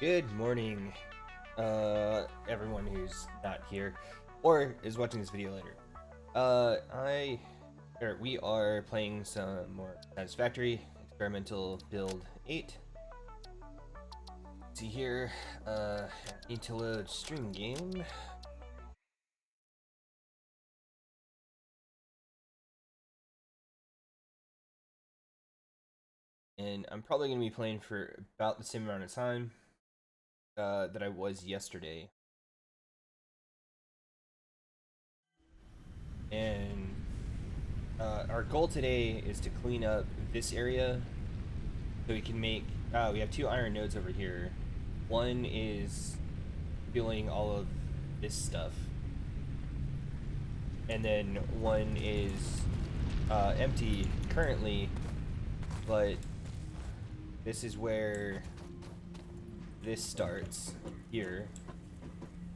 Good morning, everyone who's not here or is watching this video later. We are playing some more Satisfactory Experimental Build 8. See here, need to load stream game. And I'm probably going to be playing for about the same amount of time that I was yesterday. And our goal today is to clean up this area so we can make, we have 2 iron nodes over here. One is fueling all of this stuff. And then one is empty currently, but this is where this starts here.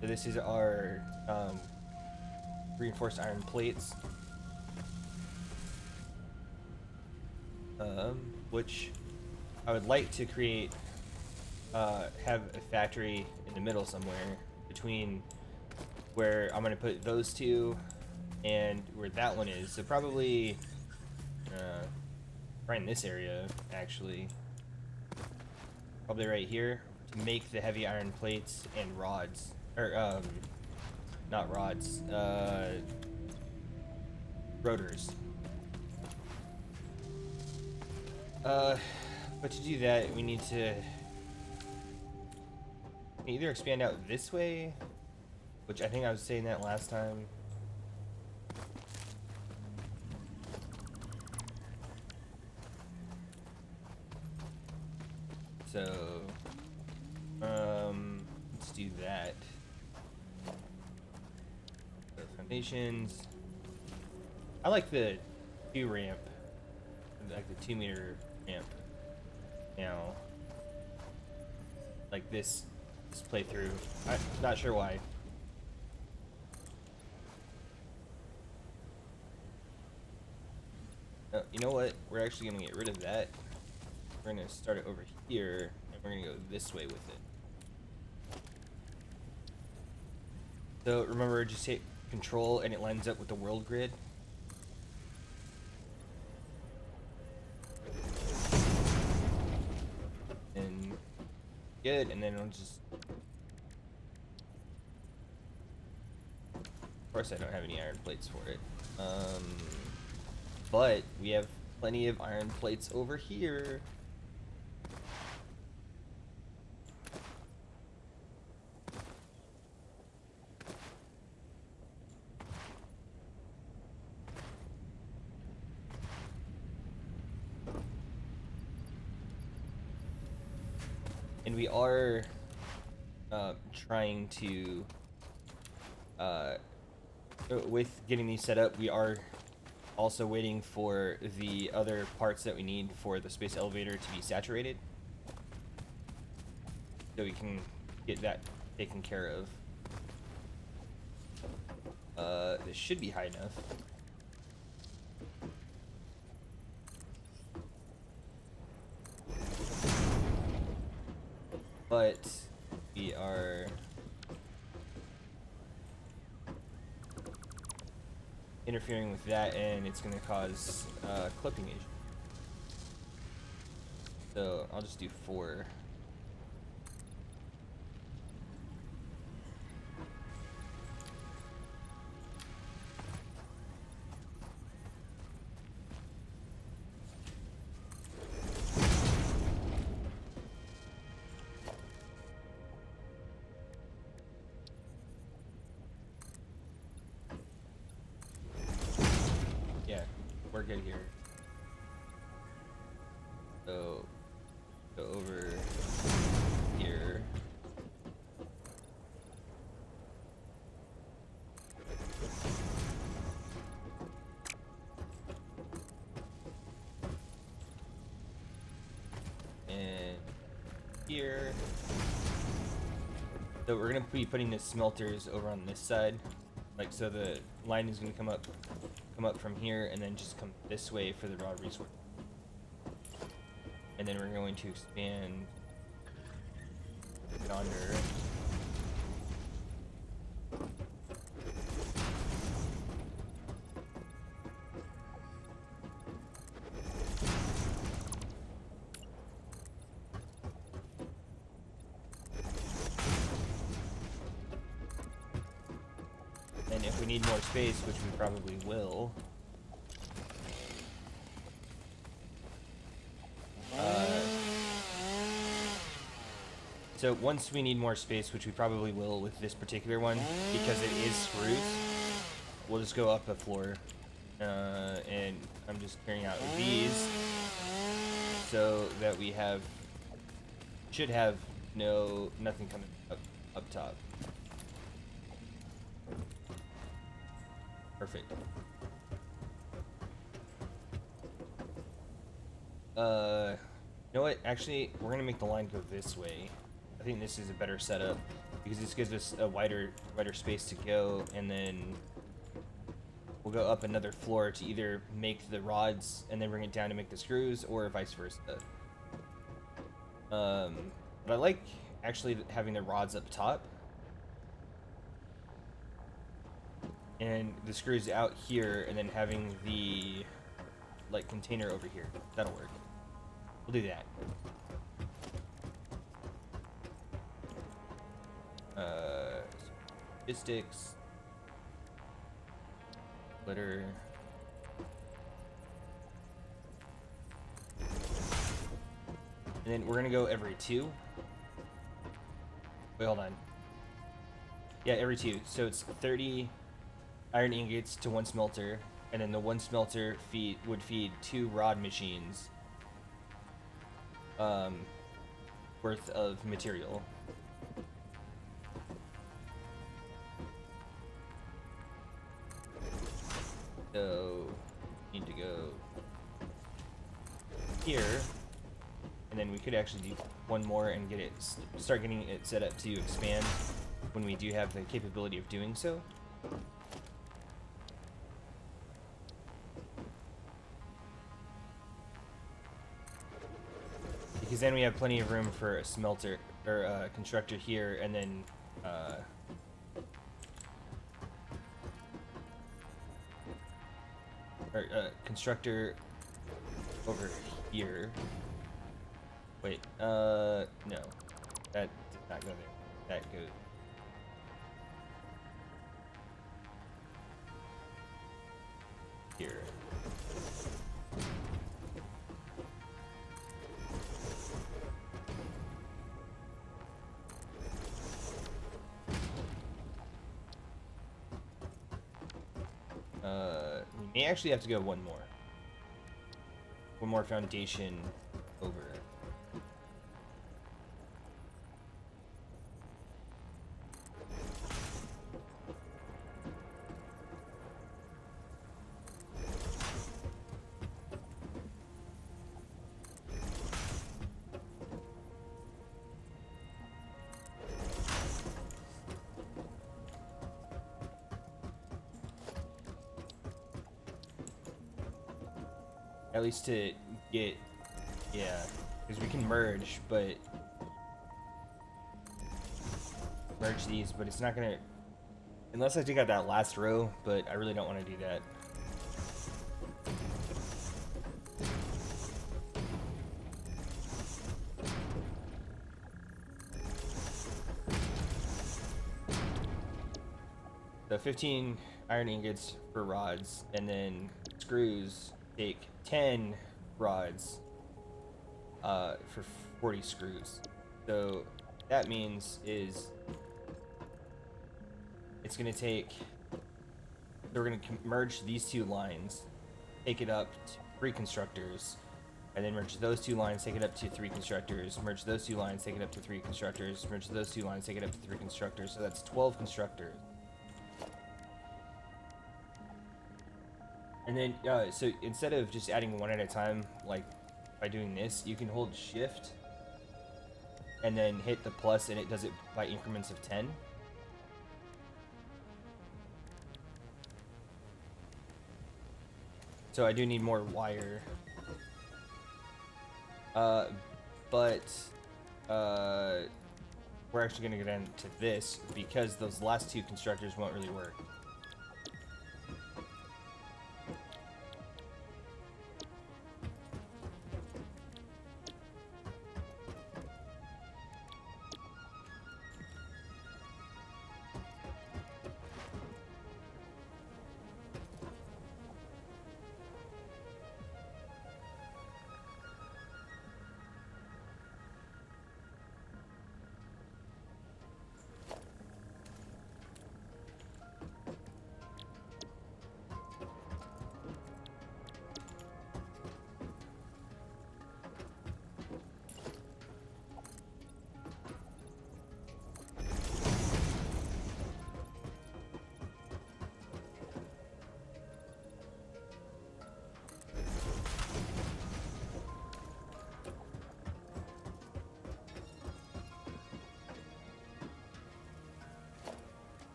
So this is our reinforced iron plates, which I would like to create, have a factory in the middle somewhere between where I'm gonna put those two and where that one is. So probably right in this area, actually. Probably right here to make the heavy iron plates and rods, or not rods, rotors. But to do that, we need to either expand out this way, which I think I was saying that last time. So, let's do that. So foundations. I like the 2 ramp, like the 2-meter ramp. Now, like this playthrough. I'm not sure why. You know what? We're actually gonna get rid of that. We're gonna start it over here, and we're gonna go this way with it. So remember, just hit Control, and it lines up with the world grid. And good, and then I'll just. Of course, I don't have any iron plates for it. But we have plenty of iron plates over here. And we are trying to, with getting these set up, we are also waiting for the other parts that we need for the space elevator to be saturated, so we can get that taken care of. This should be high enough. But we are interfering with that, and it's going to cause clipping issue. So I'll just do 4. Yeah, we're good here. So go over here. And here. So we're gonna be putting the smelters over on this side, like, so the line is gonna come up from here and then just come this way for the raw resource. And then we're going to expand Get under. And if we need more space, which we probably will, so once we need more space, which we probably will with this particular one, because it is screws, we'll just go up a floor, and I'm just clearing out these so that we should have nothing coming up top. Perfect. You know what? Actually, we're gonna make the line go this way. I think this is a better setup because this gives us a wider space to go, and then we'll go up another floor to either make the rods and then bring it down to make the screws, or vice versa. But I like actually having the rods up top and the screws out here, and then having the like container over here. That'll work. We'll do that. Sticks, glitter, and then we're gonna go every 2. Wait, hold on. Yeah, every 2. So it's 30 iron ingots to 1 smelter, and then the 1 smelter would feed 2 rod machines worth of material. So need to go here, and then we could actually do 1 more and start getting it set up to expand when we do have the capability of doing so. Because then we have plenty of room for a smelter or a constructor here, and then constructor over here. Wait, no, that did not go there. That goes here. We may actually have to go 1 more. 1 more foundation over. At least to get, yeah, because we can merge, but merge these, but it's not gonna, unless I take out that last row, but I really don't want to do that. So 15 iron ingots for rods, and then screws take 10 rods for 40 screws. So that means is it's going to take, we're going to merge these 2 lines, take it up to 3 constructors, and then merge those 2 lines, take it up to 3 constructors, merge those 2 lines, take it up to 3 constructors, merge those 2 lines, take it up to 3 constructors. So that's 12 constructors. And then, so instead of just adding 1 at a time, like by doing this, you can hold shift and then hit the plus, and it does it by increments of 10. So I do need more wire. But we're actually going to get into this because those last two constructors won't really work.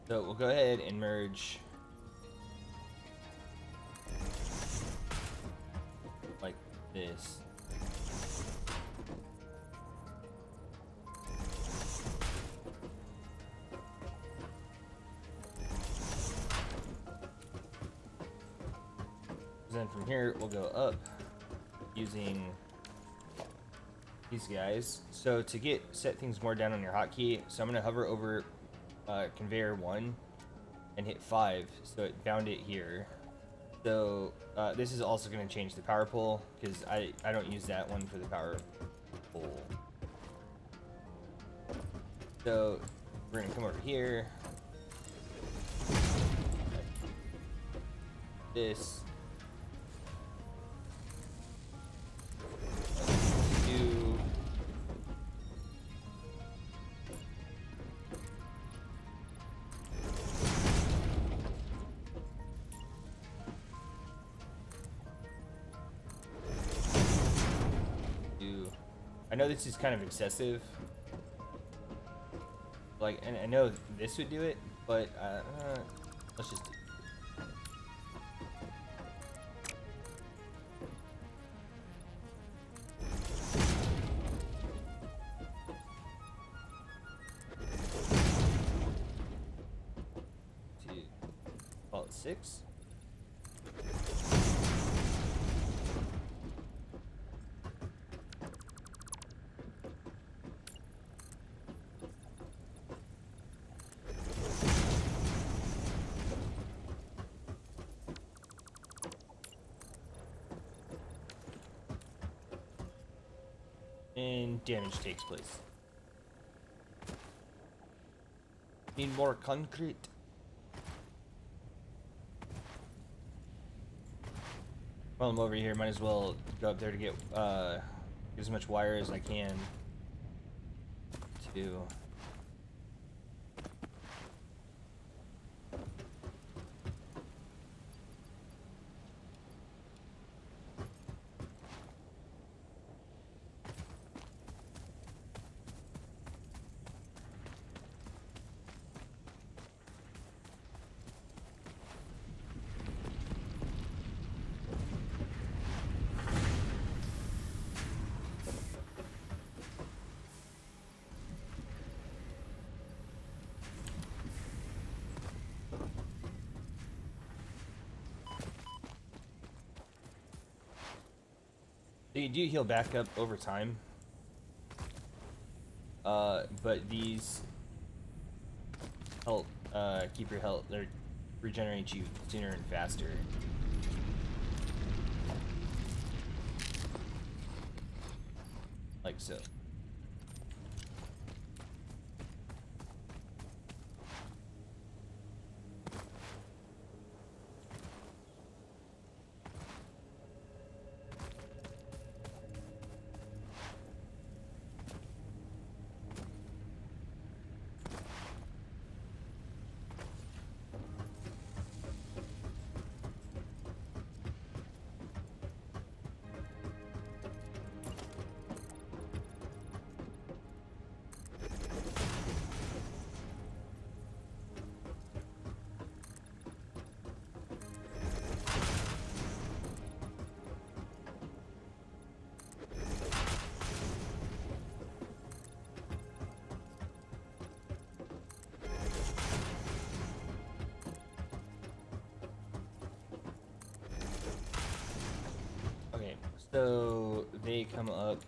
So we'll go ahead and merge like this. Then from here we'll go up using these guys. So to set things more down on your hotkey, so I'm gonna hover over conveyor 1 and hit 5, so it found it here. So this is also going to change the power pole because I don't use that one for the power pole. So we're going to come over here, this, do I know this is kind of excessive, like, and I know this would do it, but let's just do it. Call it 6. And damage takes place. Need more concrete. While I'm over here, might as well go up there to get as much wire as I can to you do heal back up over time, but these help keep your health, or regenerate you sooner and faster. Like so. So they come up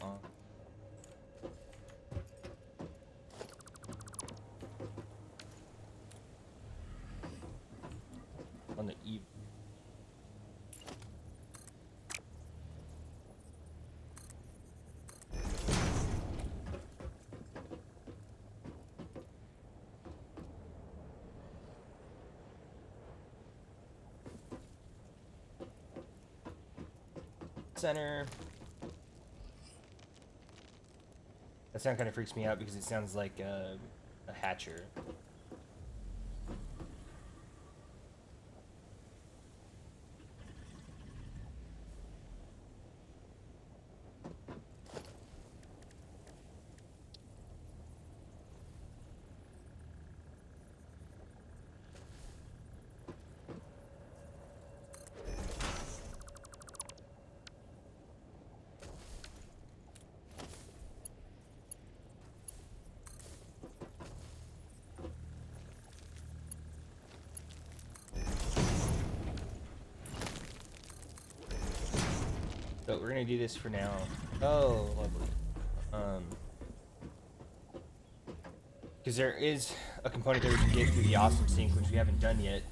on the eve. Center. That sound kind of freaks me out because it sounds like a hatcher. So we're gonna do this for now. Oh, lovely. Because there is a component that we can get through the awesome sync, which we haven't done yet,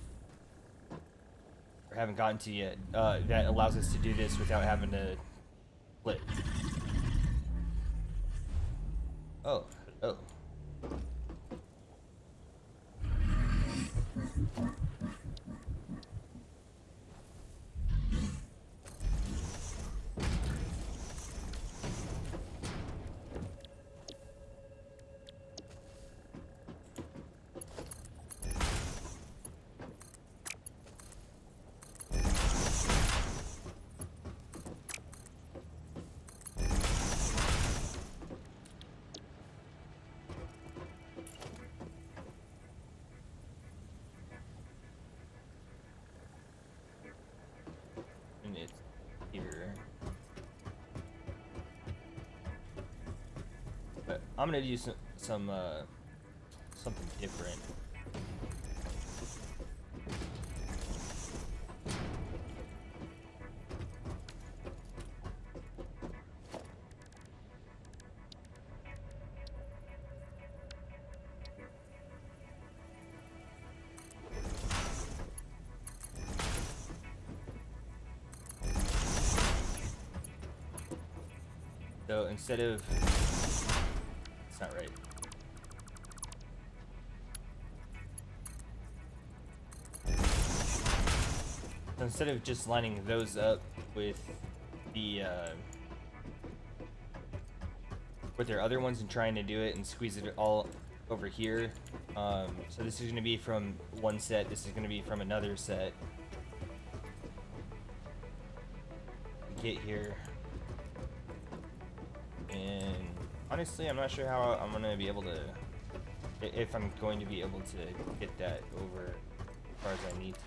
or haven't gotten to yet, that allows us to do this without having to split. Oh, oh. And it's here. But I'm gonna do some something different. So instead of, it's not right. So instead of just lining those up with the with their other ones and trying to do it and squeeze it all over here, so this is going to be from one set. This is going to be from another set. Get here. And honestly, I'm not sure how I'm going to be able to, if I'm going to be able to get that over as far as I need to.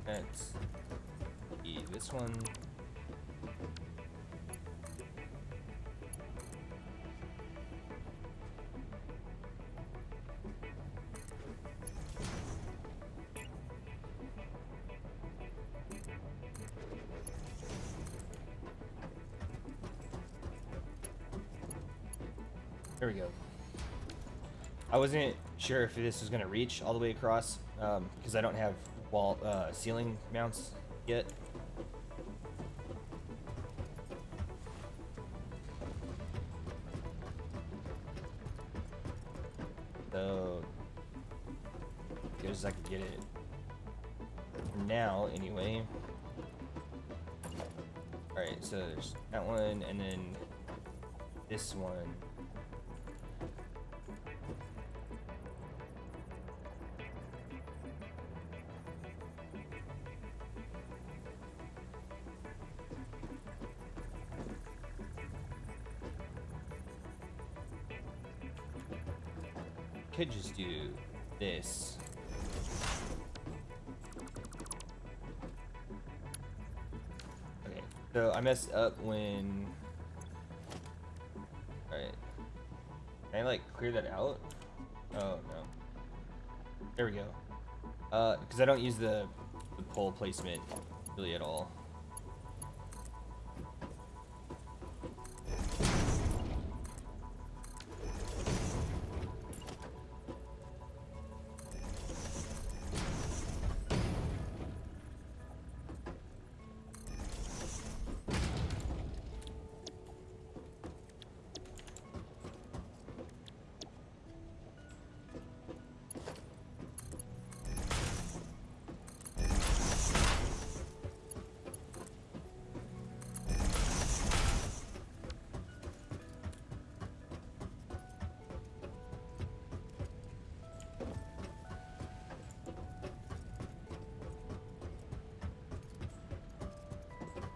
Let's be this one. There we go. I wasn't sure if this was going to reach all the way across because I don't have wall ceiling mounts yet. So good as I could get it for now anyway. Alright, so there's that one and then this one. Could just do this. Okay, so I messed up when. Alright. Can I like clear that out? Oh no. There we go. Because I don't use the pole placement really at all.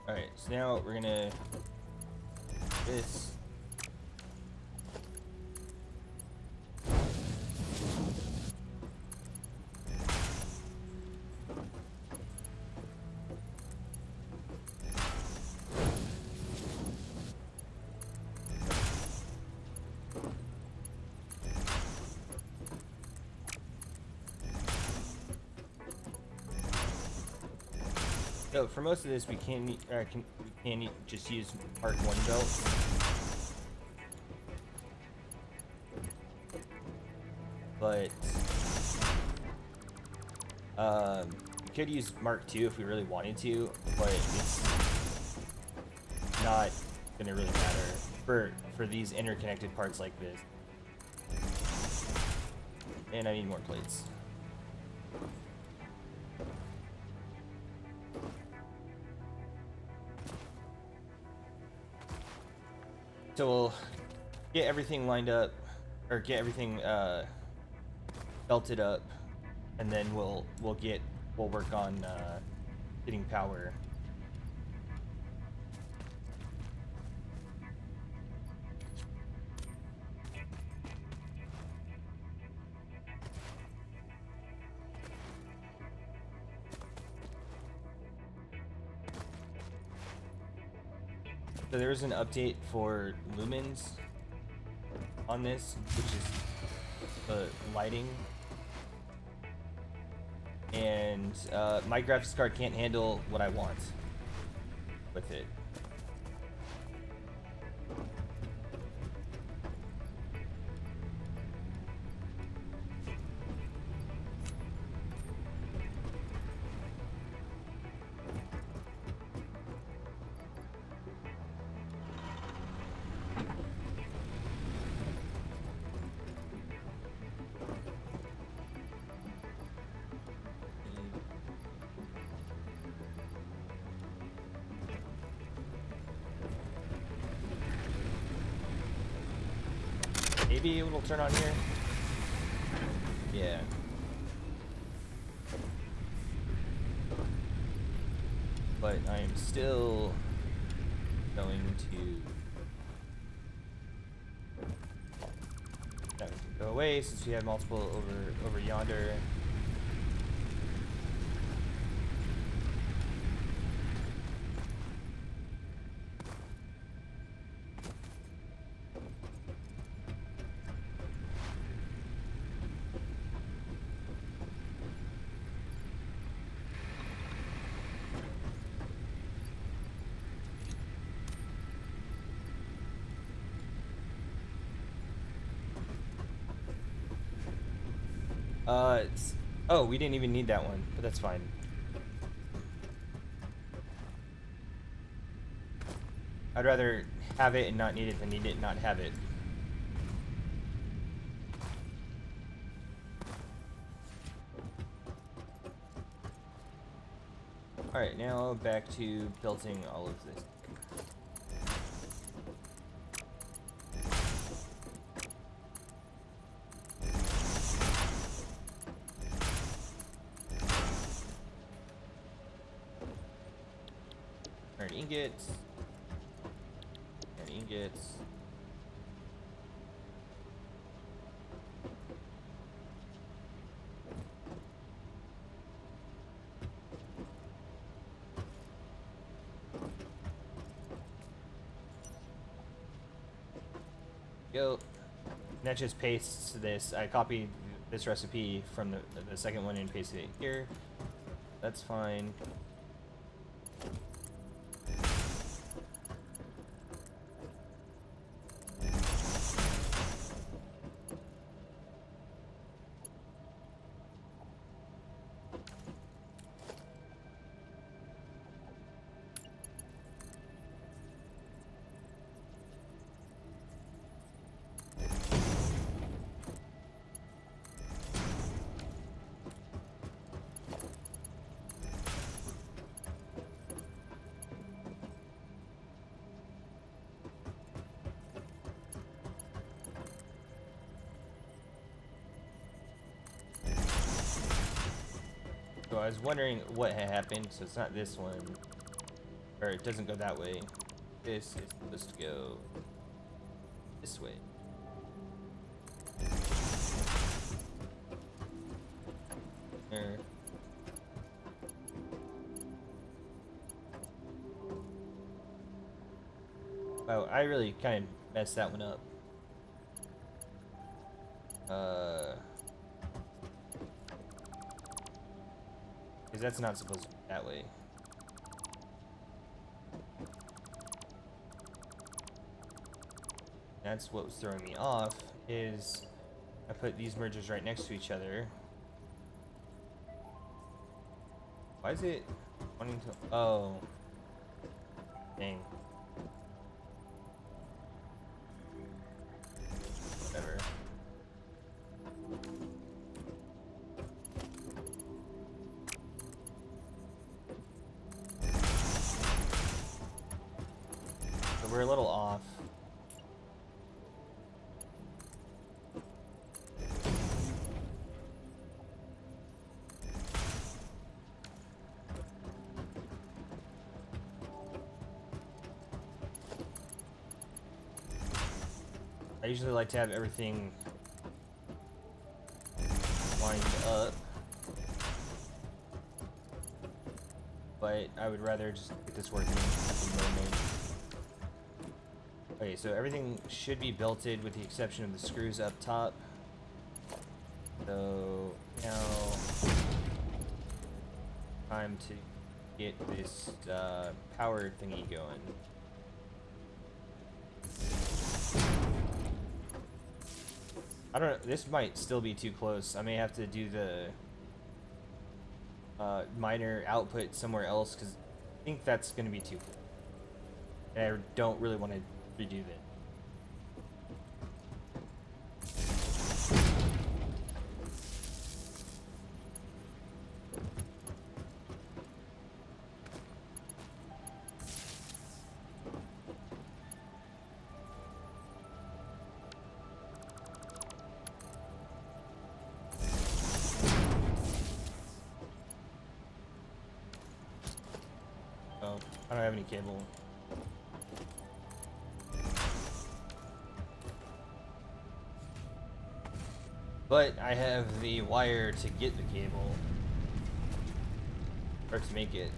Alright, so now we're gonna this. So for most of this, we can just use part 1 belt. But we could use Mark 2 if we really wanted to, but it's not gonna really matter for these interconnected parts like this. And I need more plates. So we'll get everything lined up, or get everything belted up, and then we'll work on getting power. So there is an update for lumens on this, which is the lighting. And my graphics card can't handle what I want with it. Maybe it'll turn on here. Yeah. But I'm still going to go away since we have multiple over yonder. Oh, we didn't even need that one, but that's fine. I'd rather have it and not need it than need it and not have it. Alright, now back to building all of this. Ingots and ingots. Go. And that just pastes this. I copied this recipe from the second one and pasted it here. That's fine. So I was wondering what had happened. So it's not this one, or it doesn't go that way. This is supposed to go this way. There. Oh, I really kind of messed that one up. Because that's not supposed to be that way. That's what was throwing me off, is I put these mergers right next to each other. Why is it wanting to... Oh. Dang. Whatever. So we're a little off. I usually like to have everything lined up, but I would rather just get this working at the moment. Okay, so everything should be belted with the exception of the screws up top. So now, time to get this power thingy going. I don't know, this might still be too close. I may have to do the minor output somewhere else, because I think that's going to be too close. And I don't really want to redo that. Oh, I don't have any cable. But I have the wire to get the cable. Or to make it.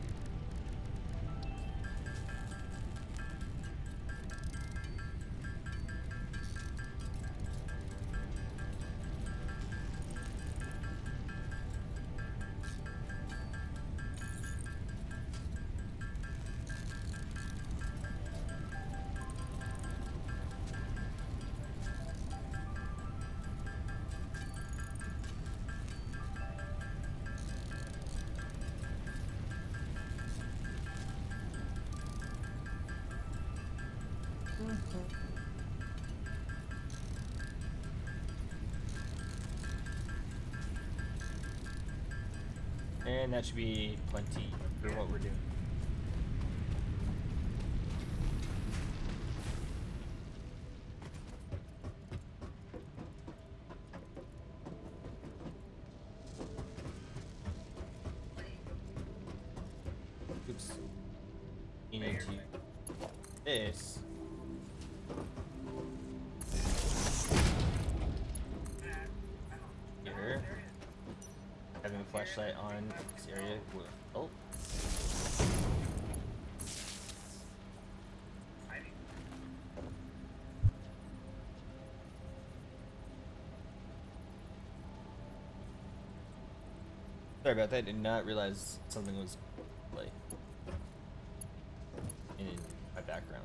And that should be plenty for what we're doing. Oops. You need to this. Here. Having a flashlight on this area will help. Sorry about that. Did not realize something was like in my background.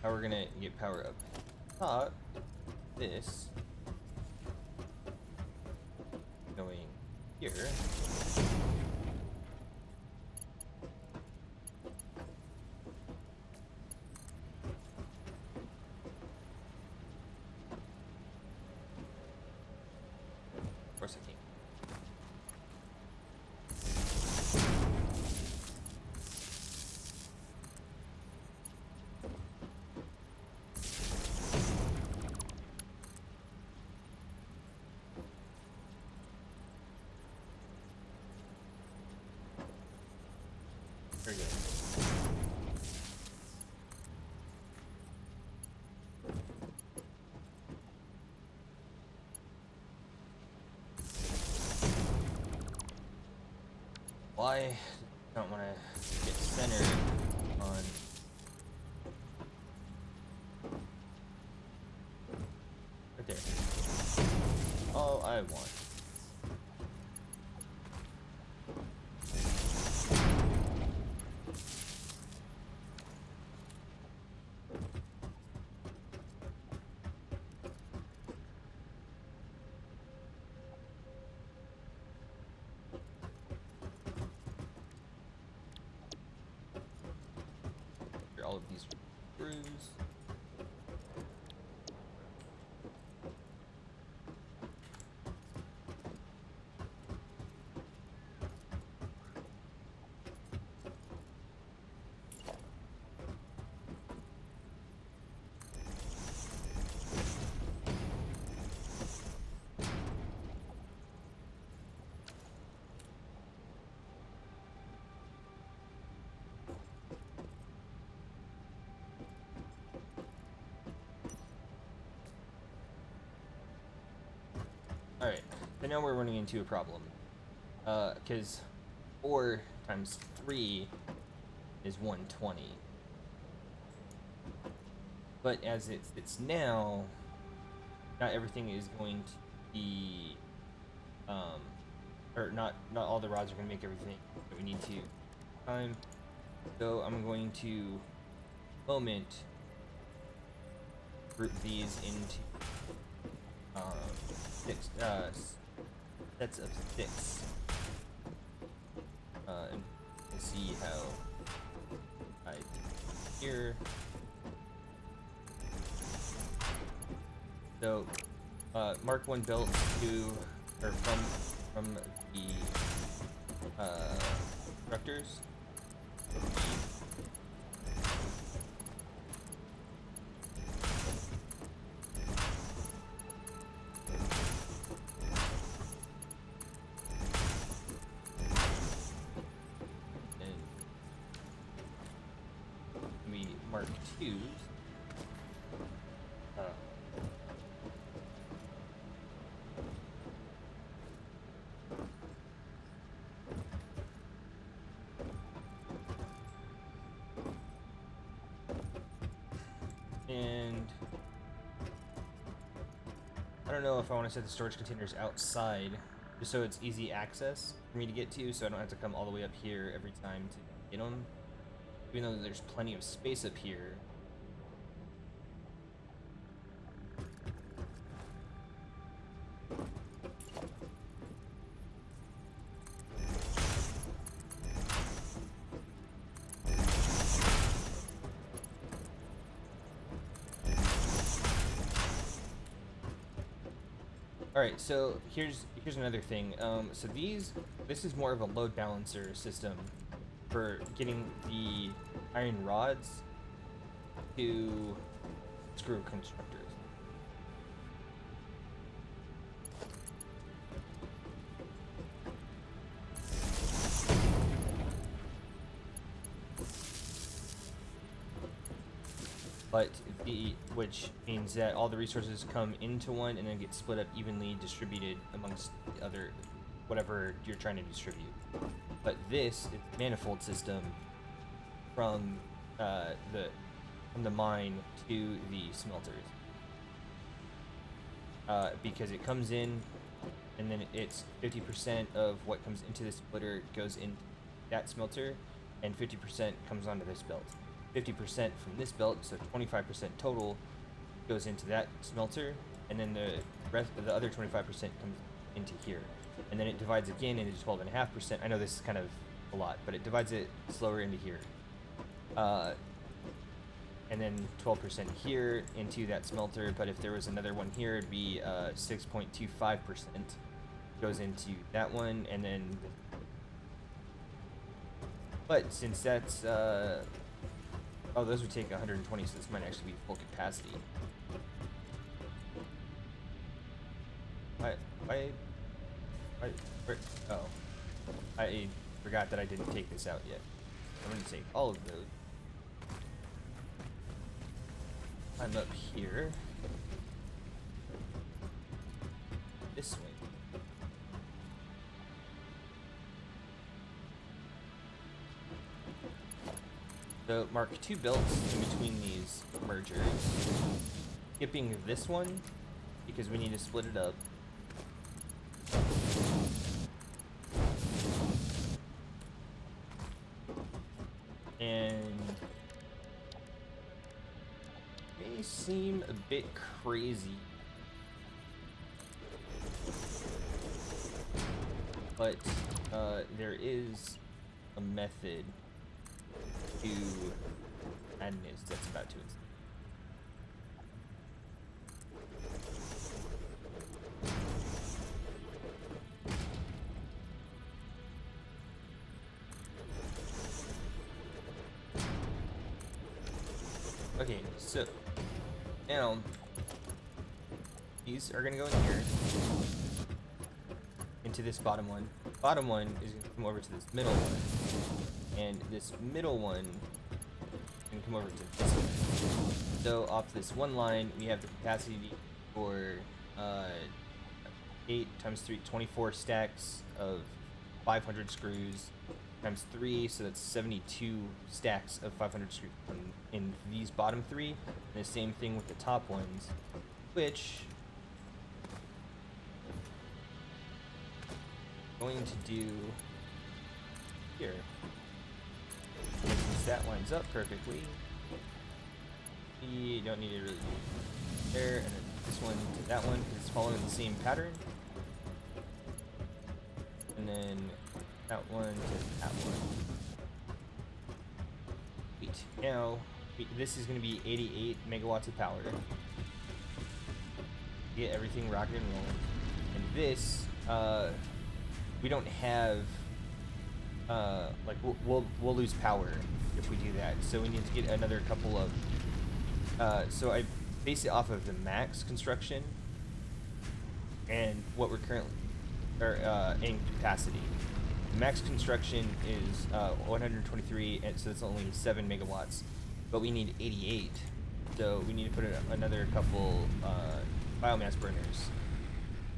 How we're gonna get power up top? This going here. Of course I can. Very good. Why don't want to get centered on right there? All I want. All of these screws. Alright, so now we're running into a problem. Because 4 times 3 is 120. But as it's now, not everything is going to be, or not all the rods are going to make everything that we need to. So I'm going to group these into sets of 6, and see how I here. So Mark 1 built to or from the constructors. Mark 2s. And I don't know if I want to set the storage containers outside, just so it's easy access for me to get to, so I don't have to come all the way up here every time to get them. Even though there's plenty of space up here. Alright, so here's another thing. So this is more of a load balancer system for getting the iron rods to screw constructors. but which means that all the resources come into one and then get split up evenly distributed amongst the other whatever you're trying to distribute. But this is a manifold system from the mine to the smelters, because it comes in and then it's 50% of what comes into the splitter goes in that smelter, and 50% comes onto this belt. 50% from this belt, so 25% total, goes into that smelter, and then the rest of the other 25% comes into here, and then it divides again into 12.5%. I know this is kind of a lot, but it divides it slower into here, and then 12% here into that smelter. But if there was another one here, it'd be 6.25% goes into that one, and then. But since that's oh, those would take 120, so this might actually be full capacity. Where, oh, I forgot that I didn't take this out yet. I'm gonna take all of those. I'm up here. This way. So mark 2 belts in between these mergers. Skipping this one because we need to split it up. And may seem a bit crazy, but there is a method to madness that's about to install. Okay, so now these are gonna go in here into this bottom one. Bottom one is gonna come over to this middle one, and this middle one can come over to this one. So off this one line, we have the capacity for 8 times 3, 24 stacks of 500 screws times 3, so that's 72 stacks of 500 screws in these bottom 3, and the same thing with the top ones, which I'm going to do here. Since that lines up perfectly, you don't need to really do there, and then this one to that one because it's following the same pattern, and then that one to that one. Wait, now this is going to be 88 megawatts of power. Get everything rocking and rolling, and this we don't have. Like we'll lose power if we do that, so we need to get another couple of so I base it off of the max construction and what we're currently in capacity. The max construction is 123, and so it's only 7 megawatts, but we need 88, so we need to put another couple biomass burners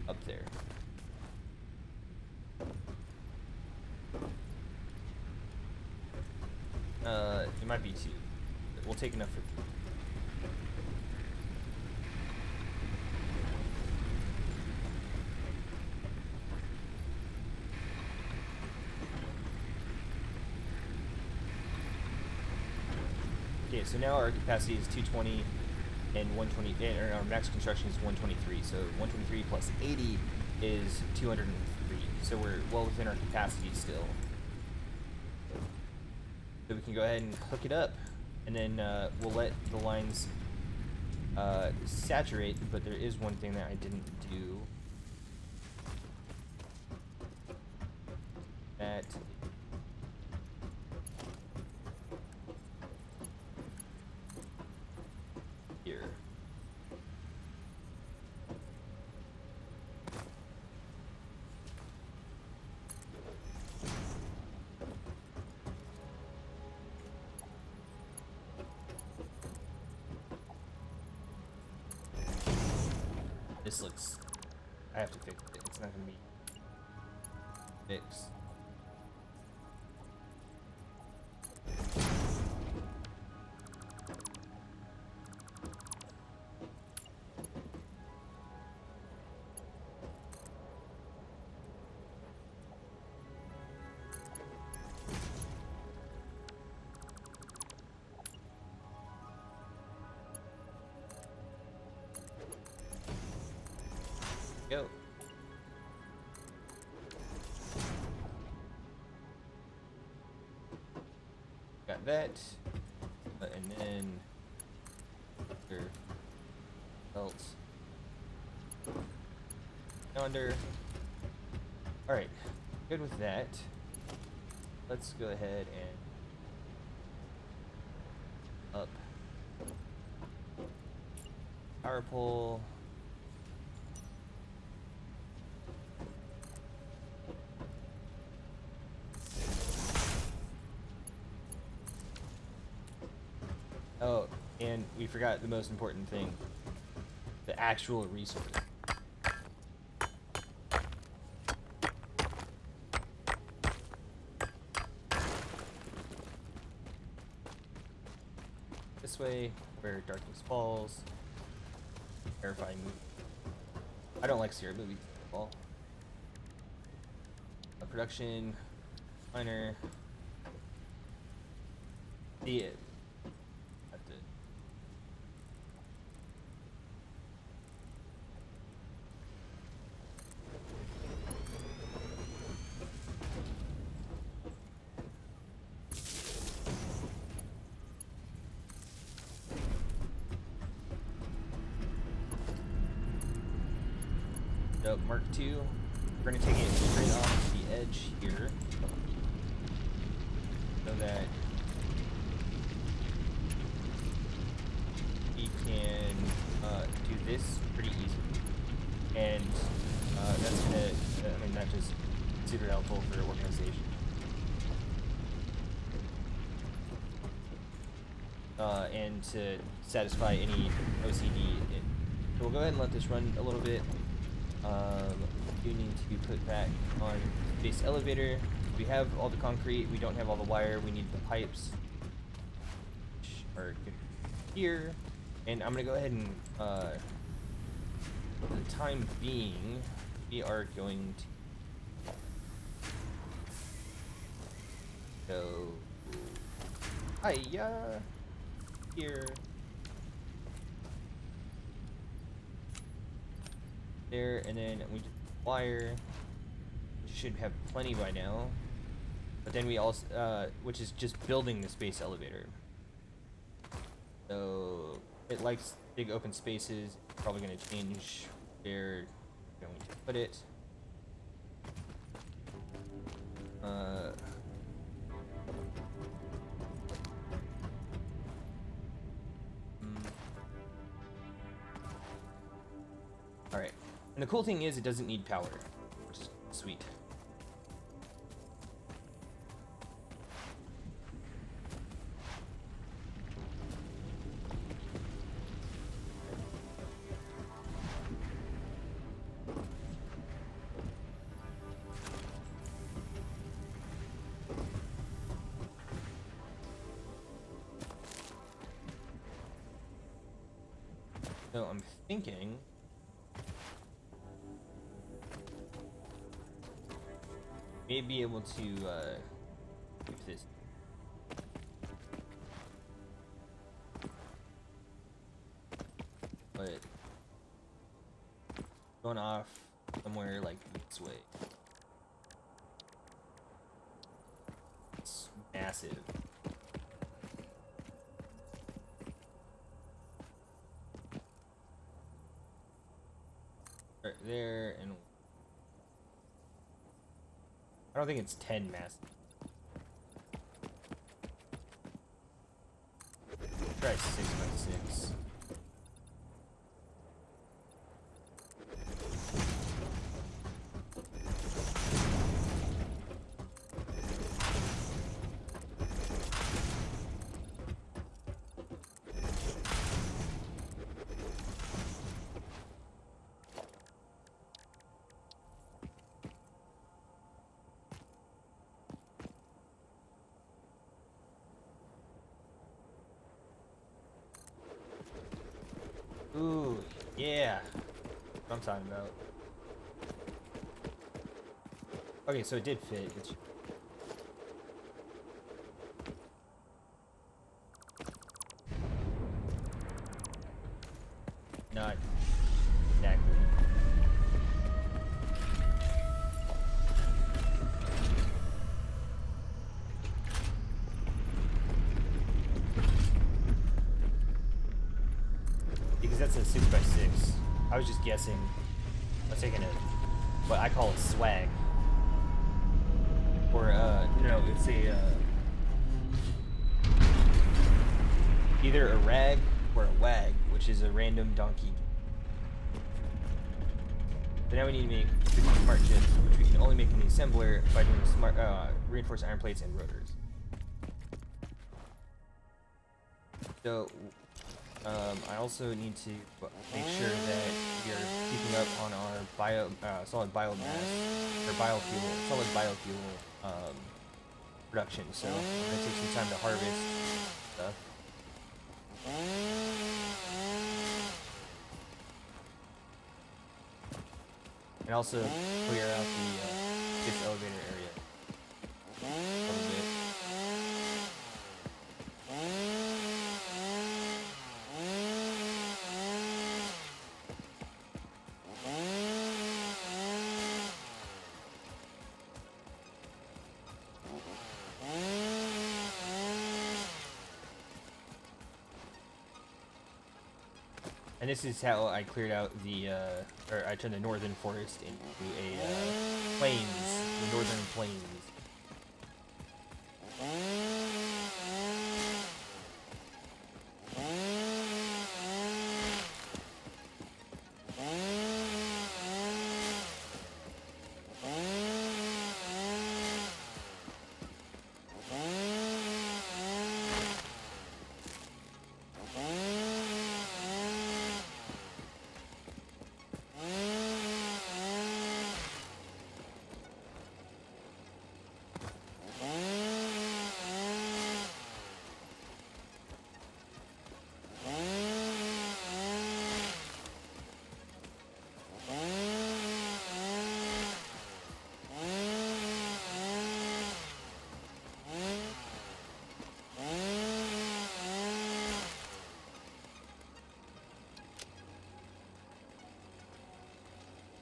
up there. It might be 2. We'll take enough for 3. Okay, so now our capacity is 220 and 120, and our max construction is 123. So 123 plus 80 is 203. So we're well within our capacity still. So we can go ahead and hook it up, and then we'll let the lines saturate, but there is one thing that I didn't do. That here. This looks... I have to fix it. It's not gonna be fixed. Go. Got that. And then your belt yonder. Alright, good with that. Let's go ahead and up power pole. Oh, and we forgot the most important thing. The actual resource. This way, where darkness falls. Terrifying movie. I don't like scary movies at all. A production, miner. The Mark II. We're going to take it straight off the edge here so that we can do this pretty easily. And that's going to, I mean, that just super helpful for organization. And to satisfy any OCD. So we'll go ahead and let this run a little bit. You need to put back on base elevator. We have all the concrete, we don't have all the wire, we need the pipes, which are here. And I'm gonna go ahead and, for the time being, we are going to go, hiya, here. There, and then we just wire, which should have plenty by now. But then we also, which is just building the space elevator. So it likes big open spaces. Probably going to change where we're going to put it. All right. And the cool thing is it doesn't need power, which is sweet. So I'm thinking may be able to keep this. But going off somewhere like this way. It's massive. Right there, and I don't think it's 10 mass. Try 6x6. Ooh, yeah. What I'm talking about. Okay, so it did fit. It's not exactly. Because that's a 6x6. I was just guessing. I was taking what I call a swag. Or, no, it's either a rag or a wag, which is a random donkey. So now we need to make 50 smart chips, which we can only make in the assembler by doing smart, reinforced iron plates and rotors. So, I also need to make sure that we are keeping up on our solid biomass, or solid biofuel, production. So, I'm gonna take some time to harvest stuff. And also clear out this elevator area a little bit. And this is how I cleared out or I turned the northern forest into a plains, the northern plains.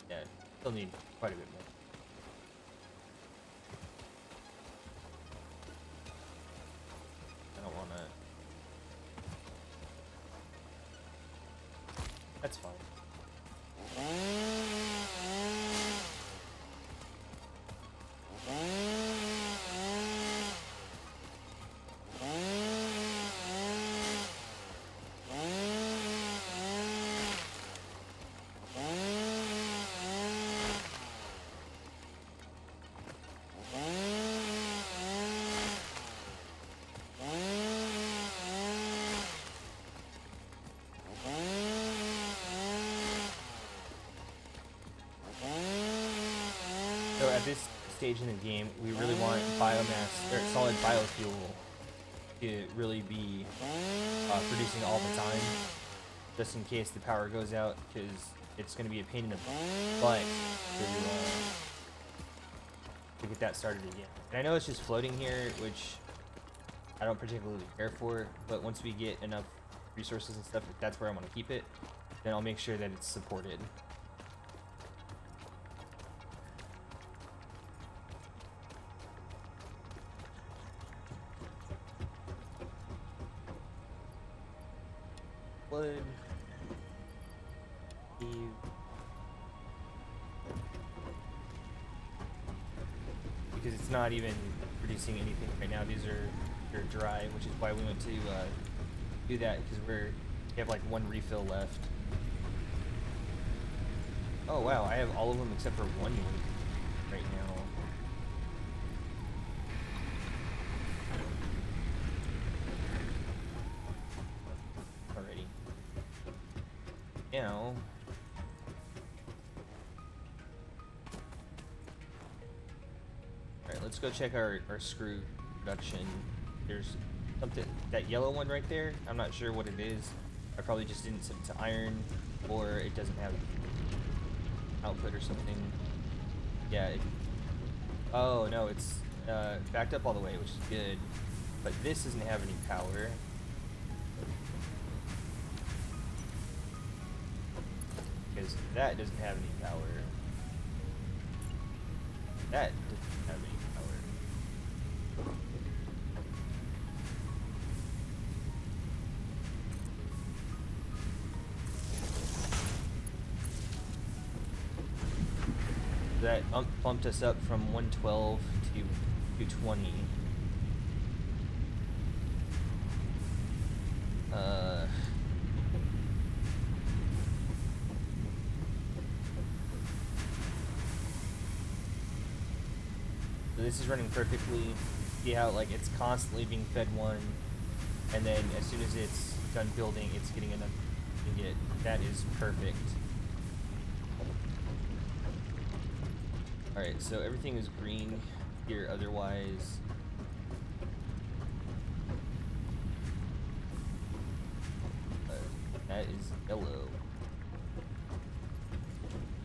Yeah, still need quite a bit more. I don't want to. That's fine. So at this stage in the game, we really want biomass or solid biofuel to really be producing all the time, just in case the power goes out, because it's going to be a pain in the butt to get that started again. And I know it's just floating here, which I don't particularly care for, but once we get enough resources and stuff, if that's where I want to keep it, then I'll make sure that it's supported. Wood. Because it's not even producing anything right now. These are dry, which is why we went to do that, because we have like one refill left. Oh wow, I have all of them except for one right now. Alrighty. Now, alright, let's go check our screw production. There's something, that yellow one right there, I'm not sure what it is. I probably just didn't set it to iron, or it doesn't have output or something. Yeah. Oh no, it's backed up all the way, which is good. But this doesn't have any power. Because that doesn't have any power. That doesn't have any power. That bumped us up from 112 to 220. So this is running perfectly. See how like it's constantly being fed one, and then as soon as it's done building, it's getting enough to get. That is perfect. Alright, so everything is green here otherwise. That is yellow.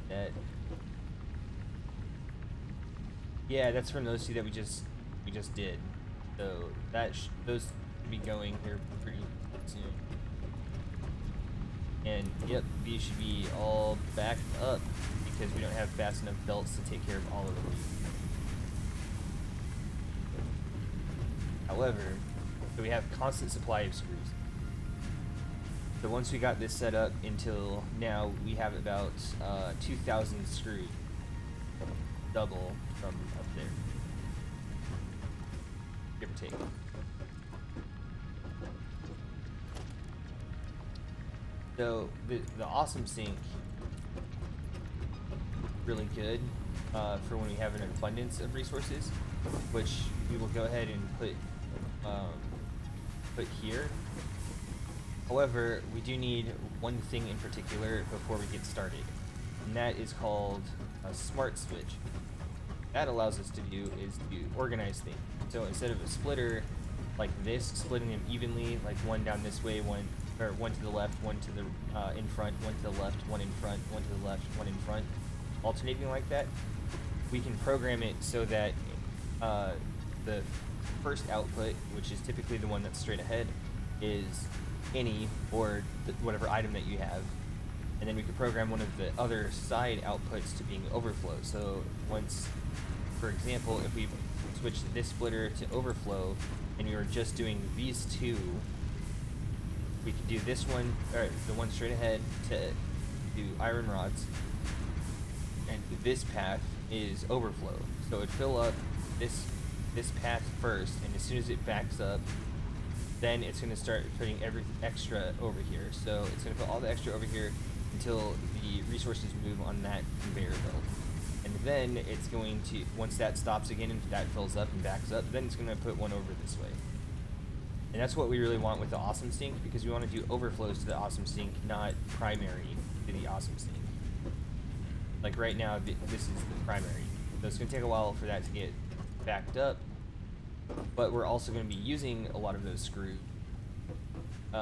That. Yeah, that's from those two that we just did. So that those should be going here pretty soon. And yep, these should be all backed up because we don't have fast enough belts to take care of all of them. However, so we have constant supply of screws. So once we got this set up until now, we have about 2,000 screws, double from up there, give or take. So the awesome sink, really good for when we have an abundance of resources, which we will go ahead and put here. However, we do need one thing in particular before we get started, and that is called a smart switch. That allows us to do is to organize things. So instead of a splitter like this, splitting them evenly, like one down this way, one to the left, one to the in front, one to the left, one in front, one to the left, one in front, alternating like that, we can program it so that the first output, which is typically the one that's straight ahead, is any or whatever item that you have, and then we can program one of the other side outputs to being overflow. So once, for example, if we switch this splitter to overflow and we were just doing these two, we could do this one, or the one straight ahead, to do iron rods, and this path is overflow. So it would fill up this path first, and as soon as it backs up, then it's going to start putting every extra over here. So it's going to put all the extra over here until the resources move on that conveyor belt. And then it's going to, once that stops again and that fills up and backs up, then it's going to put one over this way. And that's what we really want with the awesome sink, because we want to do overflows to the awesome sink, not primary to the awesome sink. Like right now, this is the primary. So it's going to take a while for that to get backed up. But we're also going to be using a lot of those screws in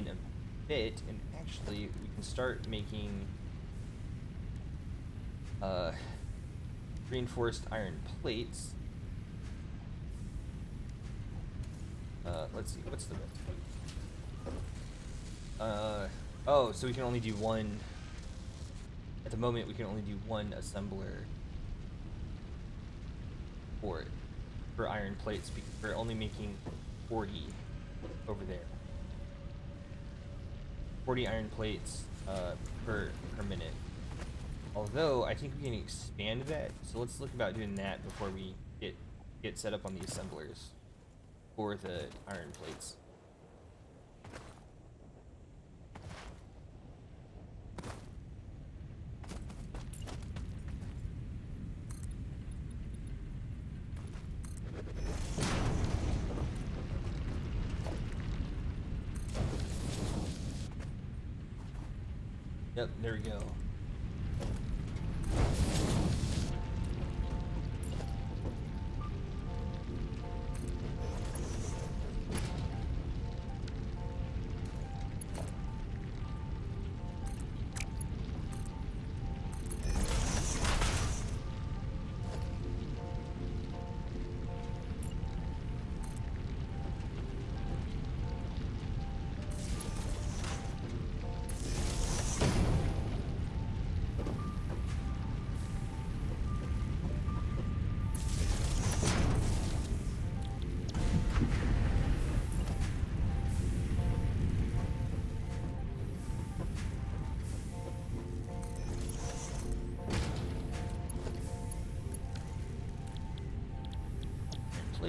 a bit, and actually we can start making reinforced iron plates. Let's see, what's the best? Oh, so we can only do one. At the moment, we can only do one assembler for it, for iron plates, because we're only making 40 over there. 40 iron plates per minute. Although I think we can expand that, so let's look about doing that before we get set up on the assemblers for the iron plates. Yep, there we go.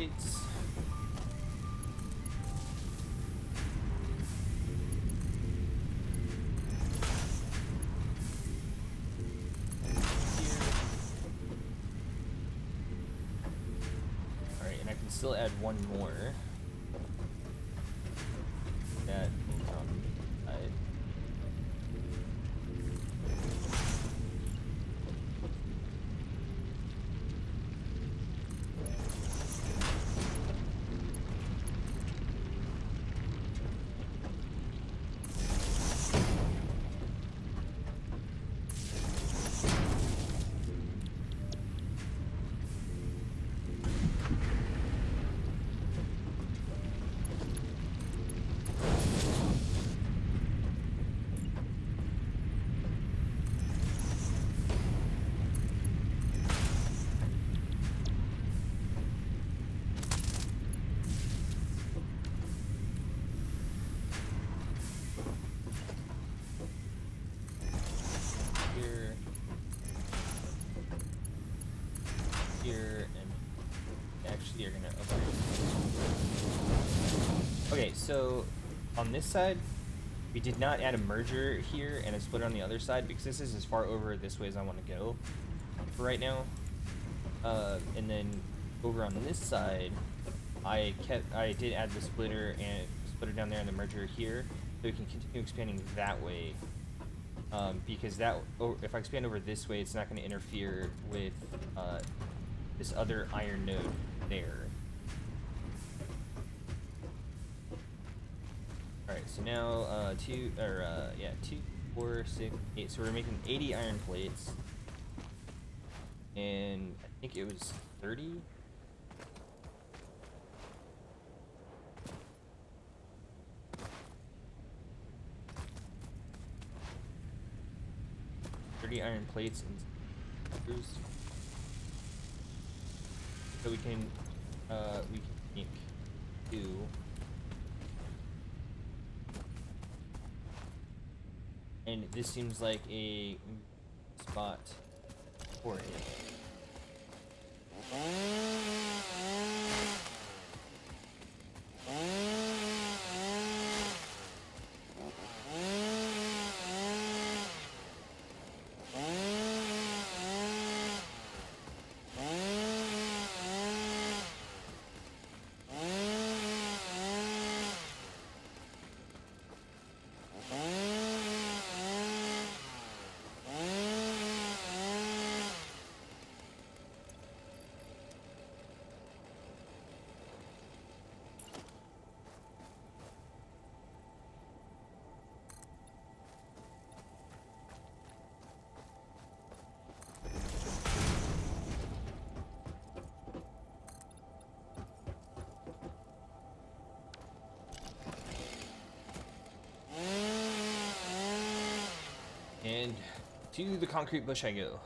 plates. Alright, and I can still add one more. That side. Here, and actually you're gonna okay, so on this side we did not add a merger here and a splitter on the other side because this is as far over this way as I want to go for right now. And then over on this side I did add the splitter and splitter down there and the merger here so we can continue expanding that way. Because that, if I expand over this way, it's not going to interfere with this other iron node there. Alright, so now 2, 4, 6, 8. So we're making 80 iron plates. And I think it was 30. Iron plates and screws, so we can make 2. And this seems like a spot for it. And to the concrete bush I go.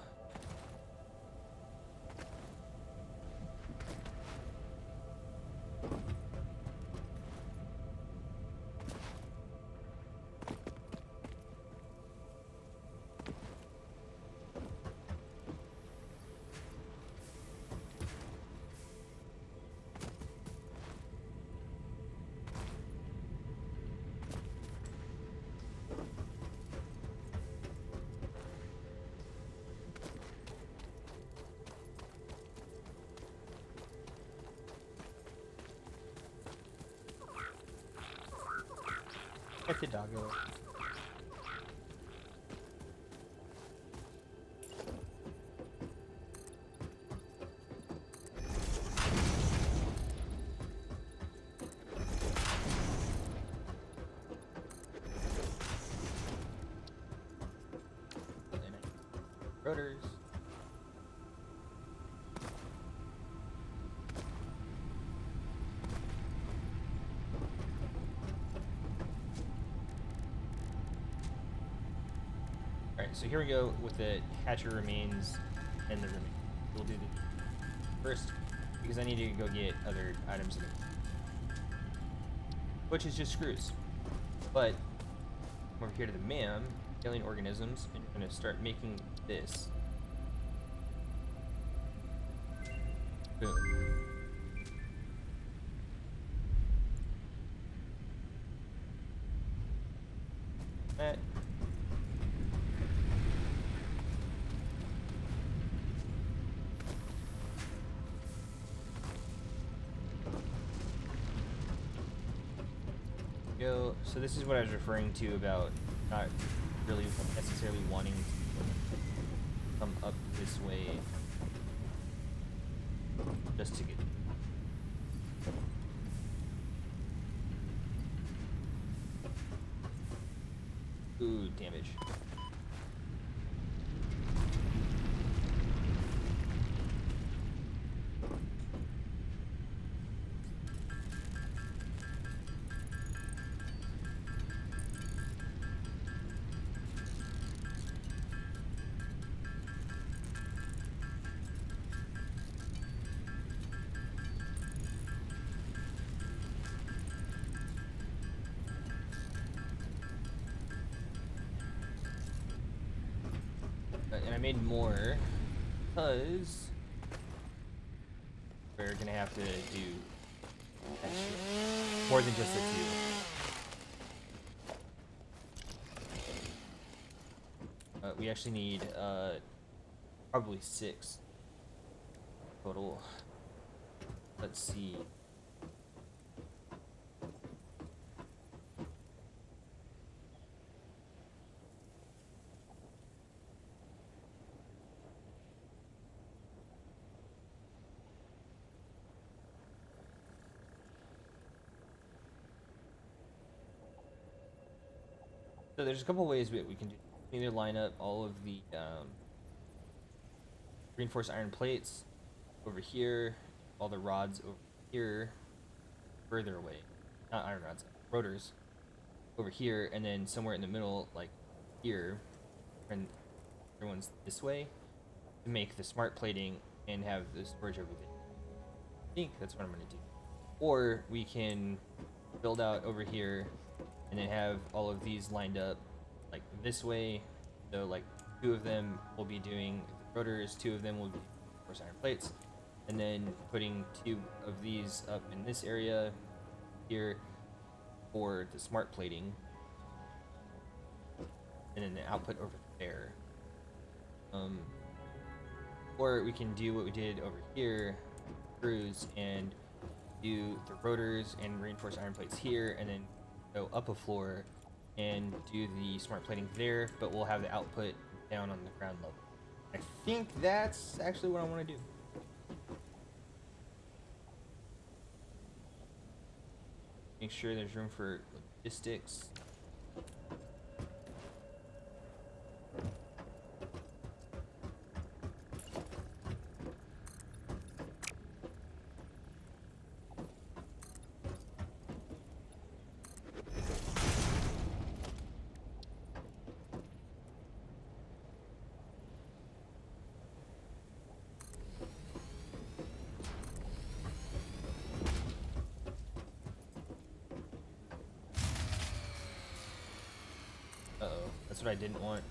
Get the doggo. Rotors. Alright, so here we go with the hatcher remains and the remains. We'll do the first because I need to go get other items in it, which is just screws. But I'm over here to the MAM, alien organisms, and I'm gonna start making this. Boom. that. Go. So this is what I was referring to about not really necessarily wanting to come up this way just to get. Ooh, damage. And I made more because we're gonna have to do more than just the two. We actually need probably 6 total. Let's see. So there's a couple ways we can do. We can either line up all of the reinforced iron plates over here, all the rods over here, further away. Not iron rods, rotors over here, and then somewhere in the middle, like here, and everyone's this way, to make the smart plating and have the storage over there. I think that's what I'm gonna do. Or we can build out over here and then have all of these lined up like this way. So like 2 of them will be doing the rotors, 2 of them will be reinforced iron plates, and then putting 2 of these up in this area here for the smart plating, and then the output over there. Or we can do what we did over here, cruise, and do the rotors and reinforced iron plates here, and then go up a floor and do the smart plating there, but we'll have the output down on the ground level. I think that's actually what I want to do. Make sure there's room for logistics. Uh-oh, that's what I didn't want.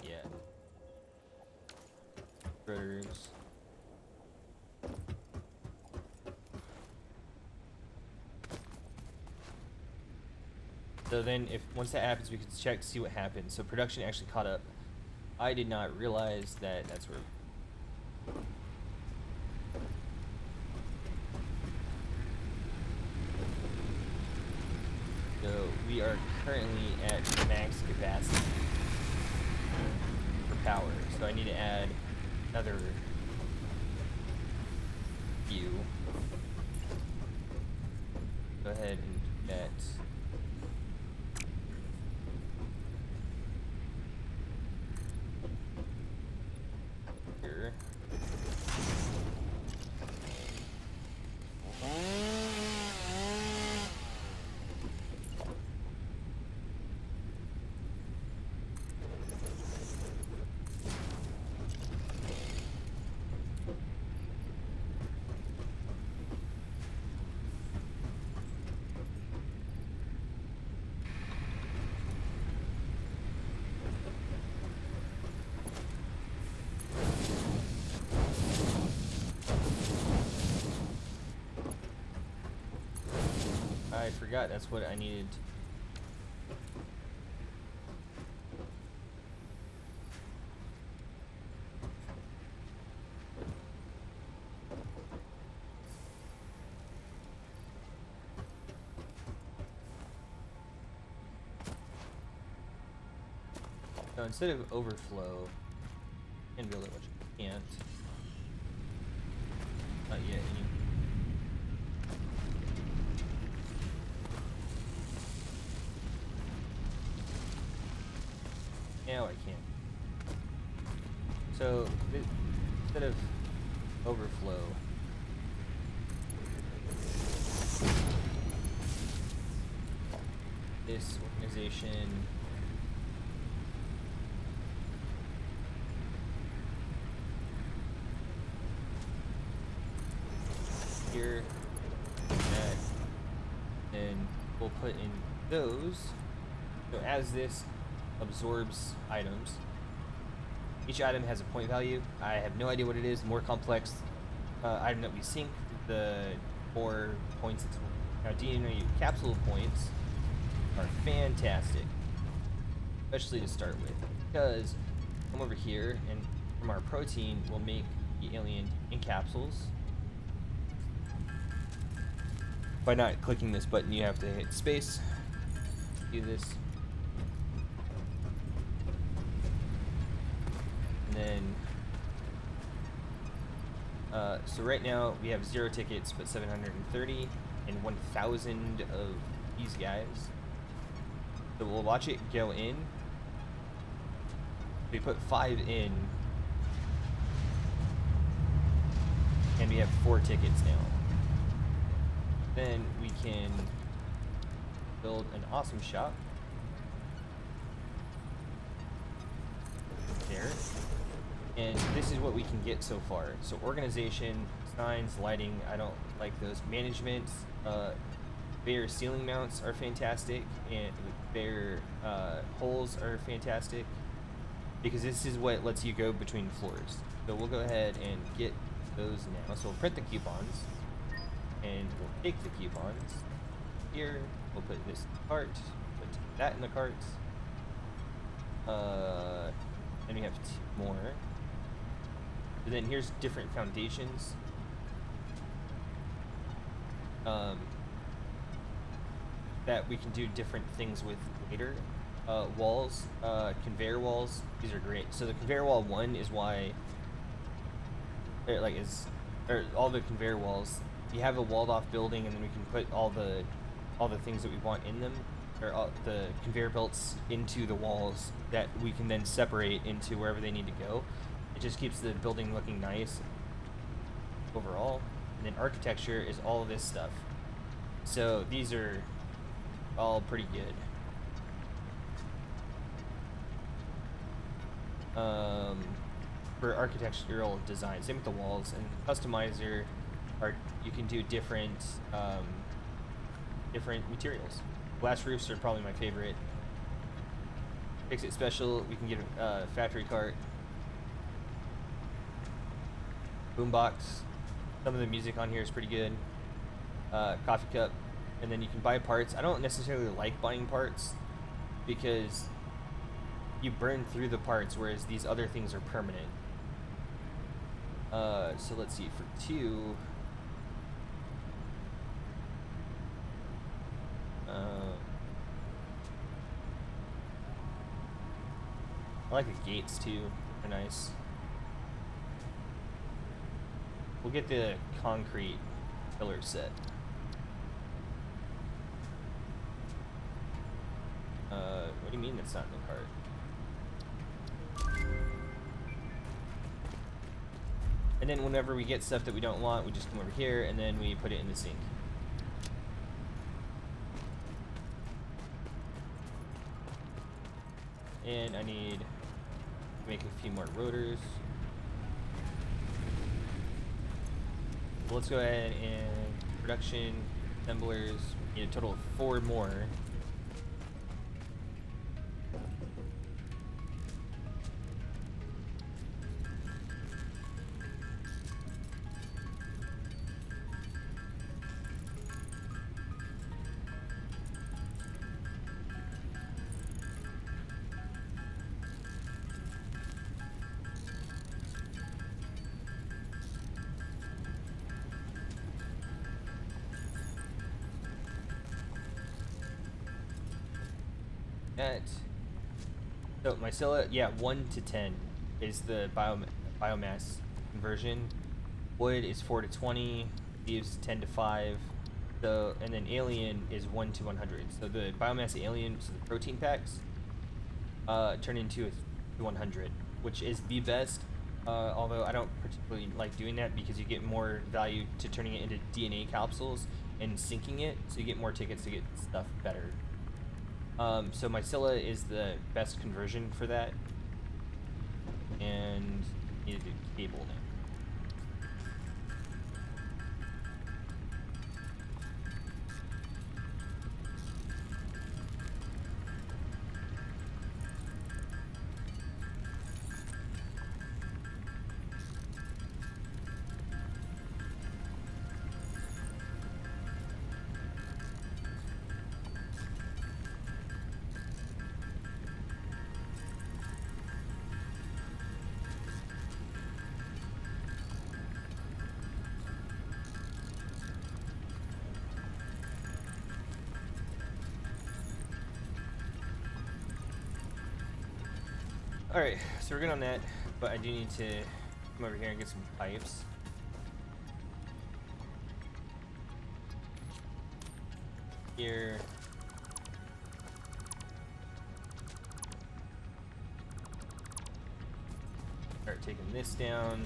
Yeah. Rotors. So then once that happens, we can check to see what happens. So production actually caught up. I did not realize that that's where. So we are currently at max capacity for power. So I need to add another few. Go ahead and do that. Here. I forgot that's what I needed. So instead of overflow, and build it, which I can't. Not yet. Now I can. So instead of overflow, this organization here, that, and we'll put in those. So as this absorbs items, each item has a point value. I have no idea what it is. The more complex item that we sink, the more points it's worth. Now, DNA capsule points are fantastic, especially to start with, because come over here and from our protein we'll make the alien in capsules. By not clicking this button, you have to hit space. Do this. And then, so right now we have 0 tickets, but 730 and 1,000 of these guys. So we'll watch it go in. We put 5 in, and we have 4 tickets now. Then we can build an awesome shop. There. And this is what we can get so far. So organization, signs, lighting, I don't like those. Management, bare ceiling mounts are fantastic, and bare holes are fantastic, because this is what lets you go between floors. So we'll go ahead and get those now. So we'll print the coupons, and we'll take the coupons here. We'll put this in the cart, put that in the cart. Then we have 2 more. And then here's different foundations. That we can do different things with later. Walls, conveyor walls, these are great. So the conveyor wall 1 is why, all the conveyor walls, you have a walled off building, and then we can put all the things that we want in them, or all the conveyor belts into the walls that we can then separate into wherever they need to go. It just keeps the building looking nice overall. And then architecture is all of this stuff. So these are all pretty good. For architectural design, same with the walls. And customizer, you can do different materials. Glass roofs are probably my favorite. Fix it special, we can get a factory cart. Boombox. Some of the music on here is pretty good. Coffee cup. And then you can buy parts. I don't necessarily like buying parts because you burn through the parts, whereas these other things are permanent. So let's see, for 2, I like the gates too, they're nice. We'll get the concrete pillar set. What do you mean that's not in the cart? And then whenever we get stuff that we don't want, we just come over here and then we put it in the sink. And I need to make a few more rotors. So let's go ahead and production, assemblers, we need a total of 4 more. that. So mycella, yeah, 1 to 10 is the biomass conversion. Wood is 4 to 20. Leaves 10 to 5. So, and then alien is 1 to 100. So the biomass alien, so the protein packs, turn into a 100, which is the best. Although I don't particularly like doing that because you get more value to turning it into DNA capsules and syncing it, so you get more tickets to get stuff better. So mycella is the best conversion for that, and needed a cable now. Alright, so we're good on that, but I do need to come over here and get some pipes. Here. Start taking this down.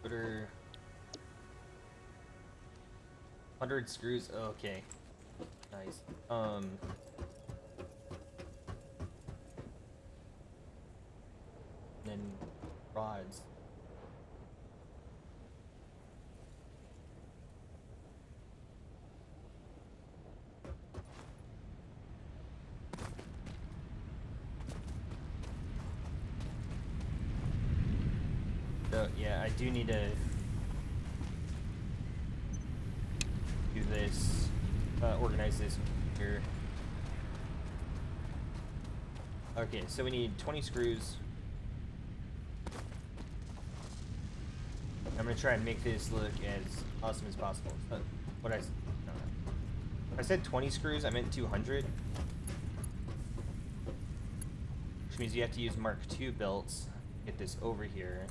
Footer. 100 screws. Okay. Nice. Then rods. So yeah, I do need to do this, organize this here. Okay, so we need 20 screws. I'm gonna try and make this look as awesome as possible. But what I said 20 screws, I meant 200. Which means you have to use Mark II belts to get this over here.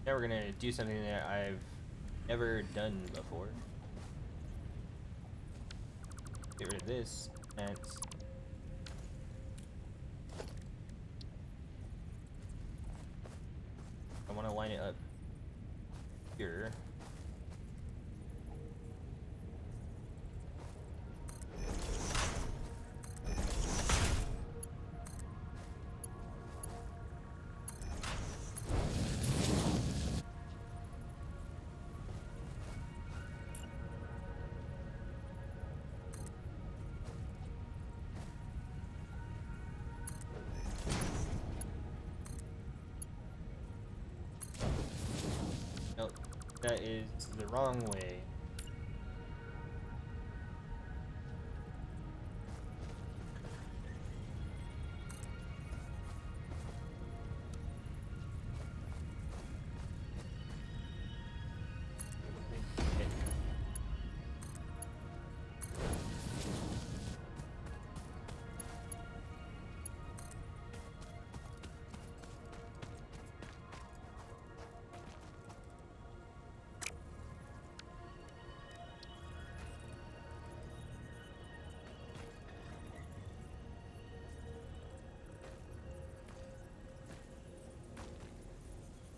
Now we're gonna do something that I've never done before. Get rid of this, and I want to line it up here. Nope, that is the wrong way.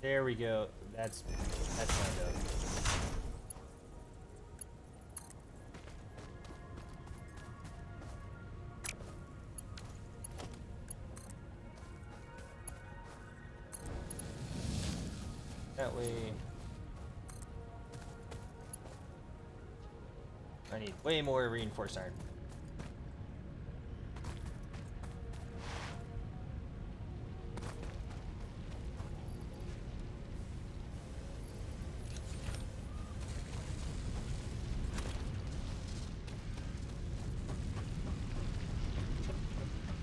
There we go. That's lined up. That way, I need way more reinforced iron.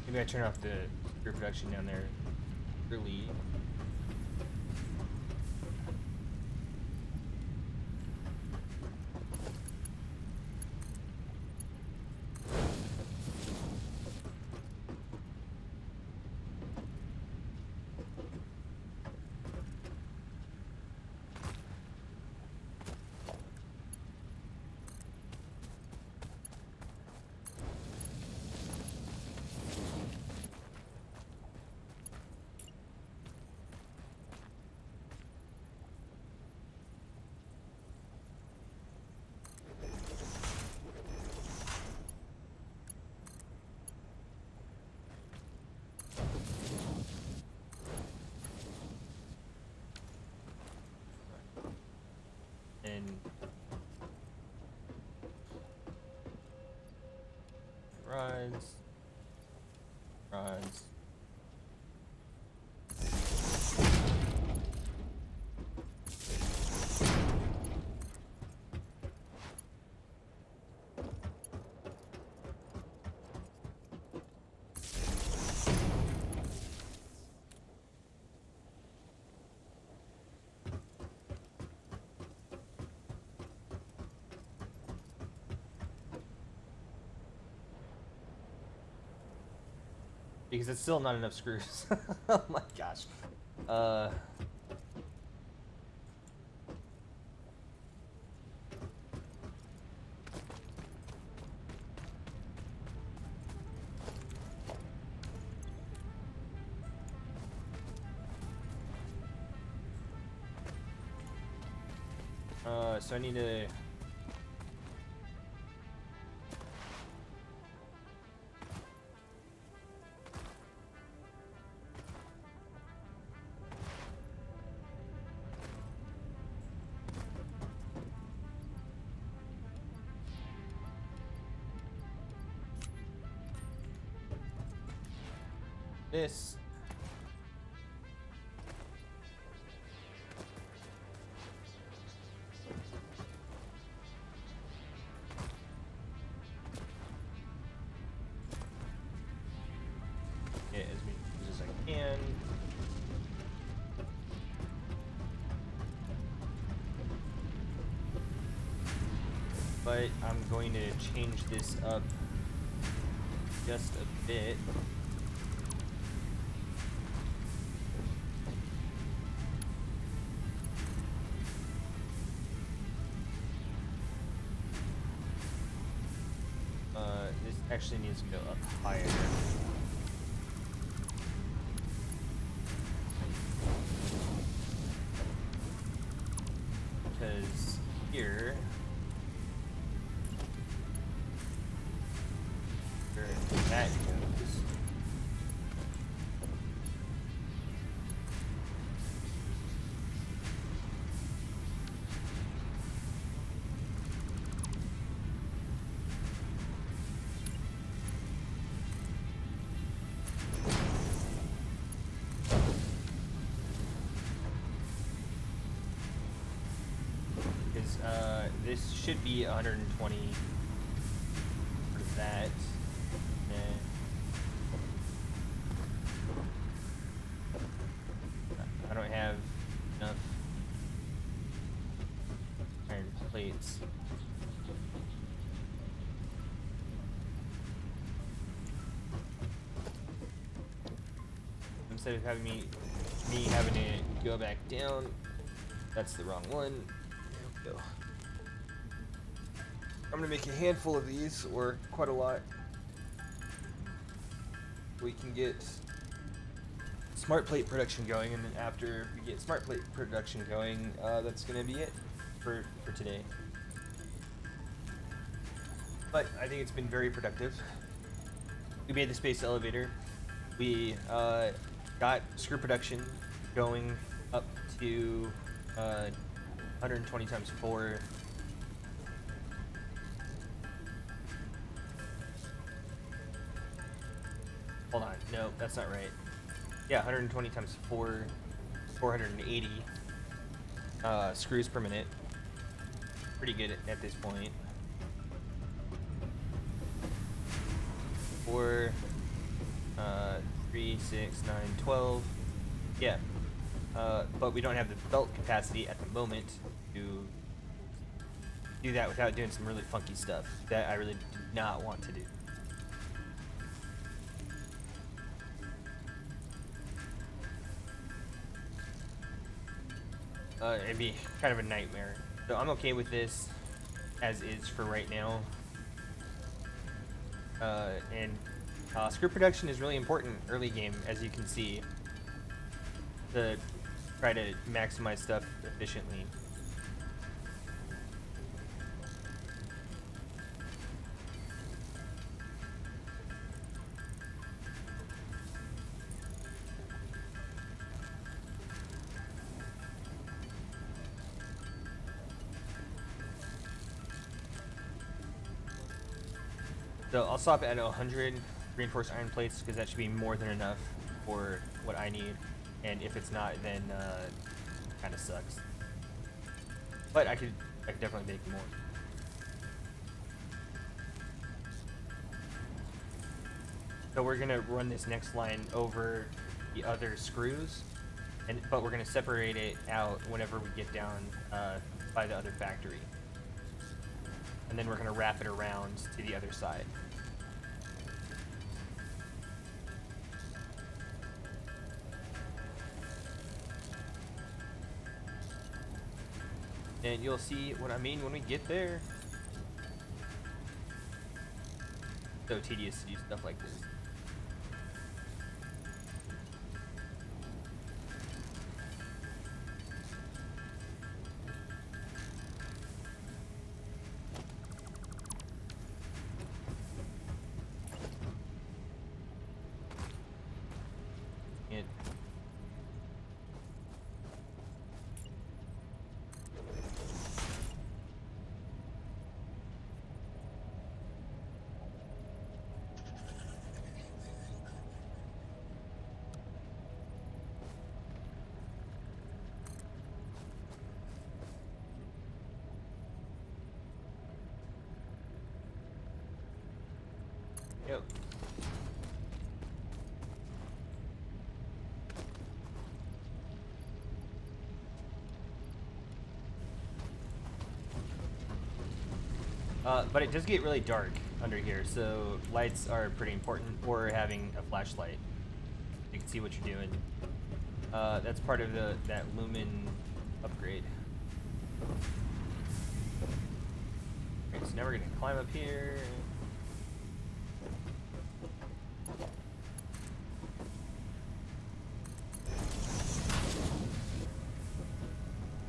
Maybe I turn off the screw production down there early. And rods. Because it's still not enough screws. Oh my gosh. So I need to this. Get as many as I can. But I'm going to change this up just a bit. This actually needs to go up higher. Because here, where that goes, this should be 120 for that. And I don't have enough iron plates. Instead of having me having to go back down, that's the wrong one. There we go. I'm gonna make a handful of these, or quite a lot. We can get smart plate production going, and then after we get smart plate production going, that's gonna be it for today. But I think it's been very productive. We made the space elevator. We got screw production going up to 120 times 4. Hold on, no, that's not right. Yeah, 120 times 4, 480 screws per minute. Pretty good at this point. 4, 3, 6, 9, 12. Yeah. But we don't have the belt capacity at the moment to do that without doing some really funky stuff that I really do not want to do. It'd be kind of a nightmare. So I'm okay with this as is for right now. And screw production is really important early game, as you can see, to try to maximize stuff efficiently. So I'll stop at 100 reinforced iron plates because that should be more than enough for what I need. And if it's not, then kind of sucks. But I could definitely make more. So we're gonna run this next line over the other screws, but we're gonna separate it out whenever we get down by the other factory. And then we're going to wrap it around to the other side. And you'll see what I mean when we get there. So tedious to do stuff like this. Yep. But it does get really dark under here, so lights are pretty important, or having a flashlight. You can see what you're doing. That's part of that lumen upgrade. Okay, so now we're gonna climb up here.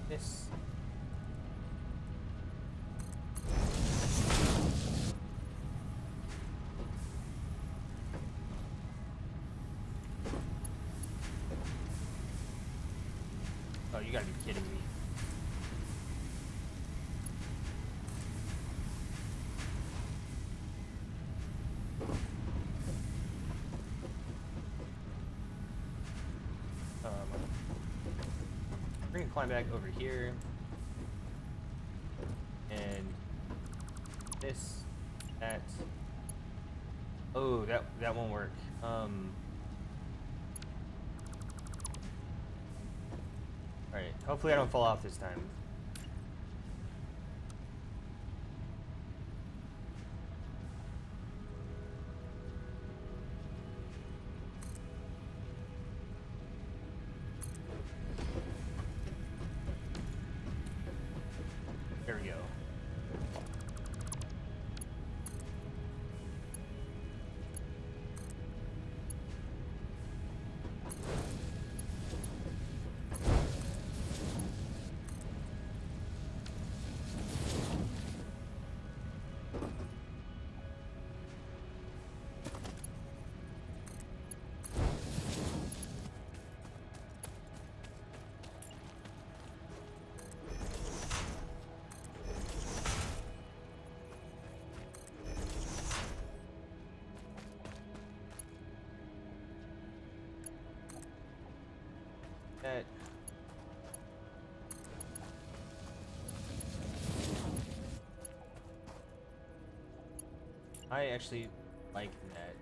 This. Oh, you gotta be kidding me. We're gonna climb back over here. And this, that. Oh, that won't work. Alright, hopefully I don't fall off this time. There we go. I actually like that.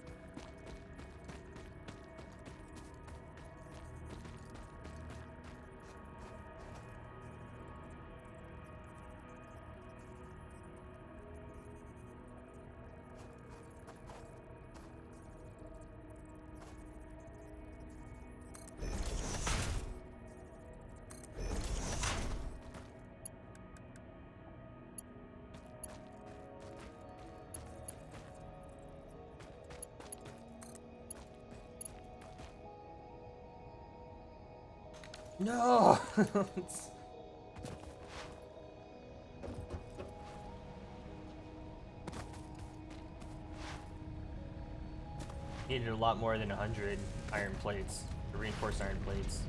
No! Needed a lot more than 100 iron plates, or reinforced iron plates.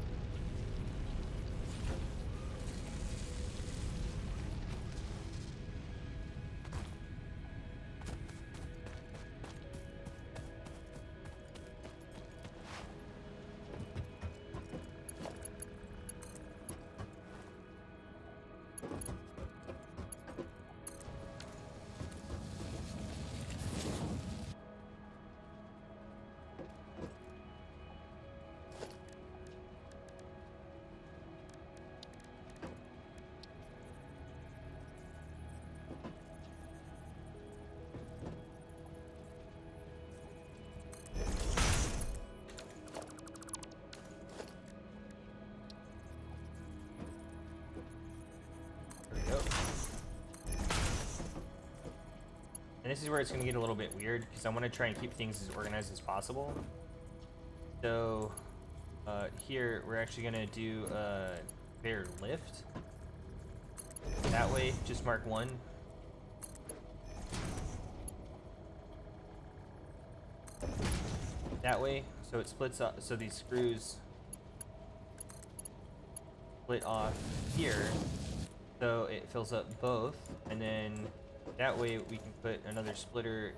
And this is where it's going to get a little bit weird, because I want to try and keep things as organized as possible. So, here, we're actually going to do a conveyor lift. That way, just mark 1. That way, so it splits up, so these screws split off here, so it fills up both, and then that way we can put another splitter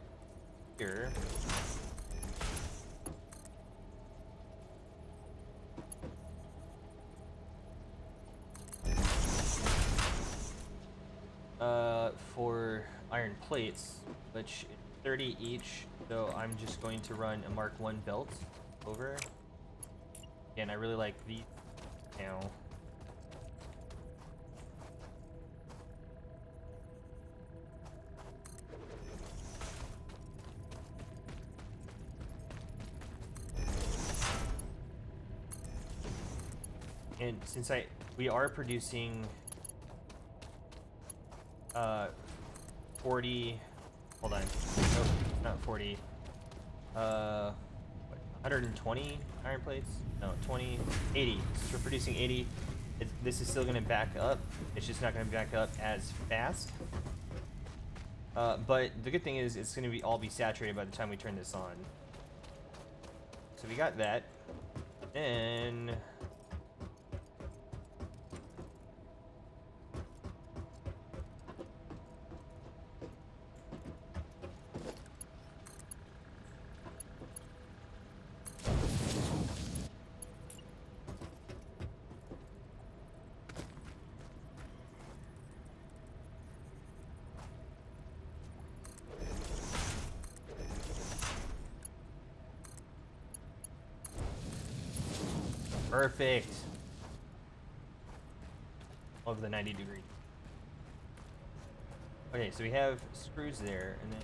here. For iron plates, which 30 each, so I'm just going to run a Mark 1 belt over. And I really like these now. And since we are producing 40, hold on, nope, not 40, 120 iron plates, no, 20, 80, since we're producing 80, this is still going to back up, it's just not going to back up as fast, but the good thing is it's going to all be saturated by the time we turn this on. So we got that, then perfect. Love the 90 degree. Okay, so we have screws there, and then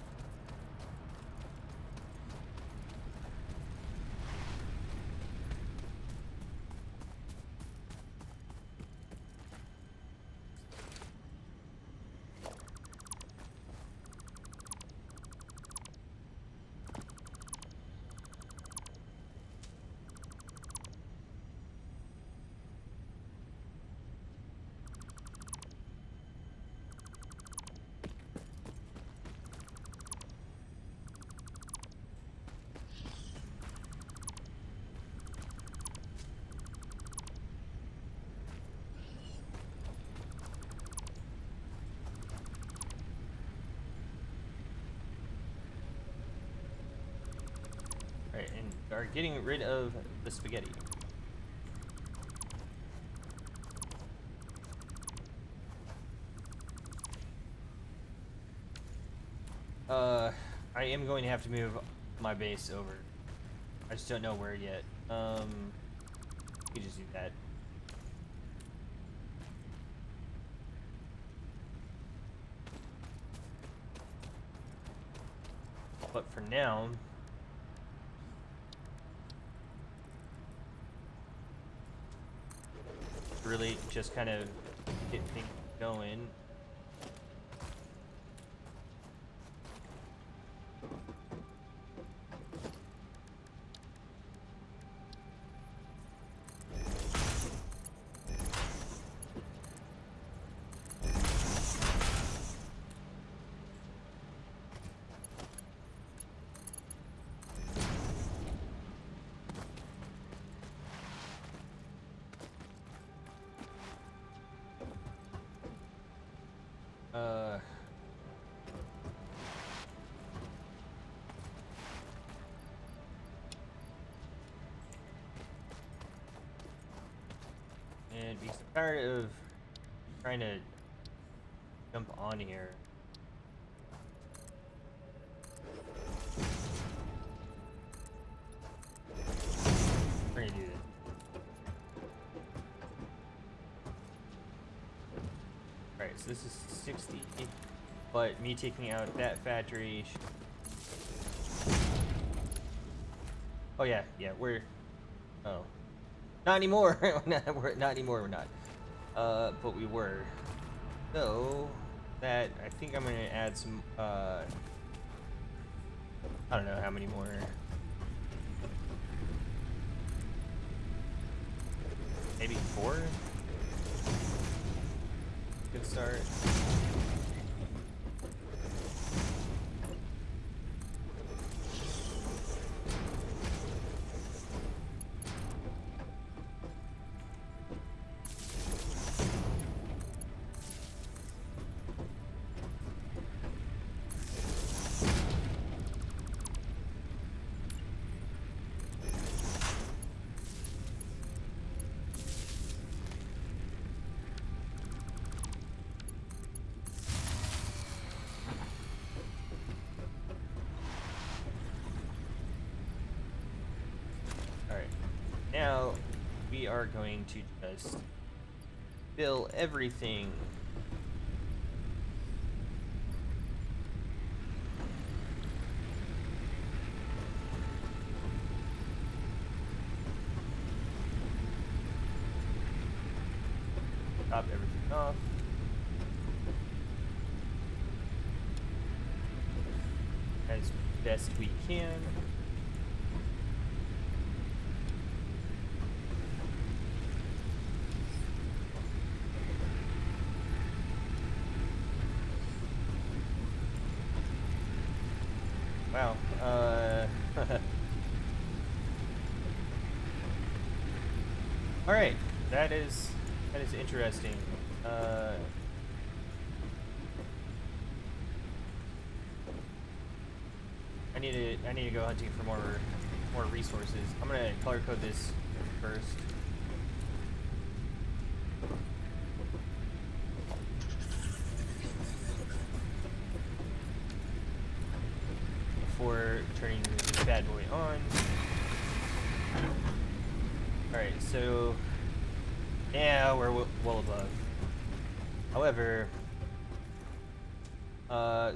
alright, and are getting rid of the spaghetti. I am going to have to move my base over. I just don't know where yet. You just do that. But for now, really just kind of get things going. And because I'm tired of trying to jump on here. We're gonna do this. Alright, so this is 60, but me taking out that factory. Oh yeah, we're. Oh. Not anymore. Not anymore. We're not. But we were. So that I think I'm gonna add some. I don't know how many more. Maybe 4. Good start. Now we are going to just fill everything. Top everything off. As best we can. Wow. All right. That is interesting. I need to go hunting for more resources. I'm gonna color code this first. Before turning this bad boy on. Alright, so yeah, we're well above. However,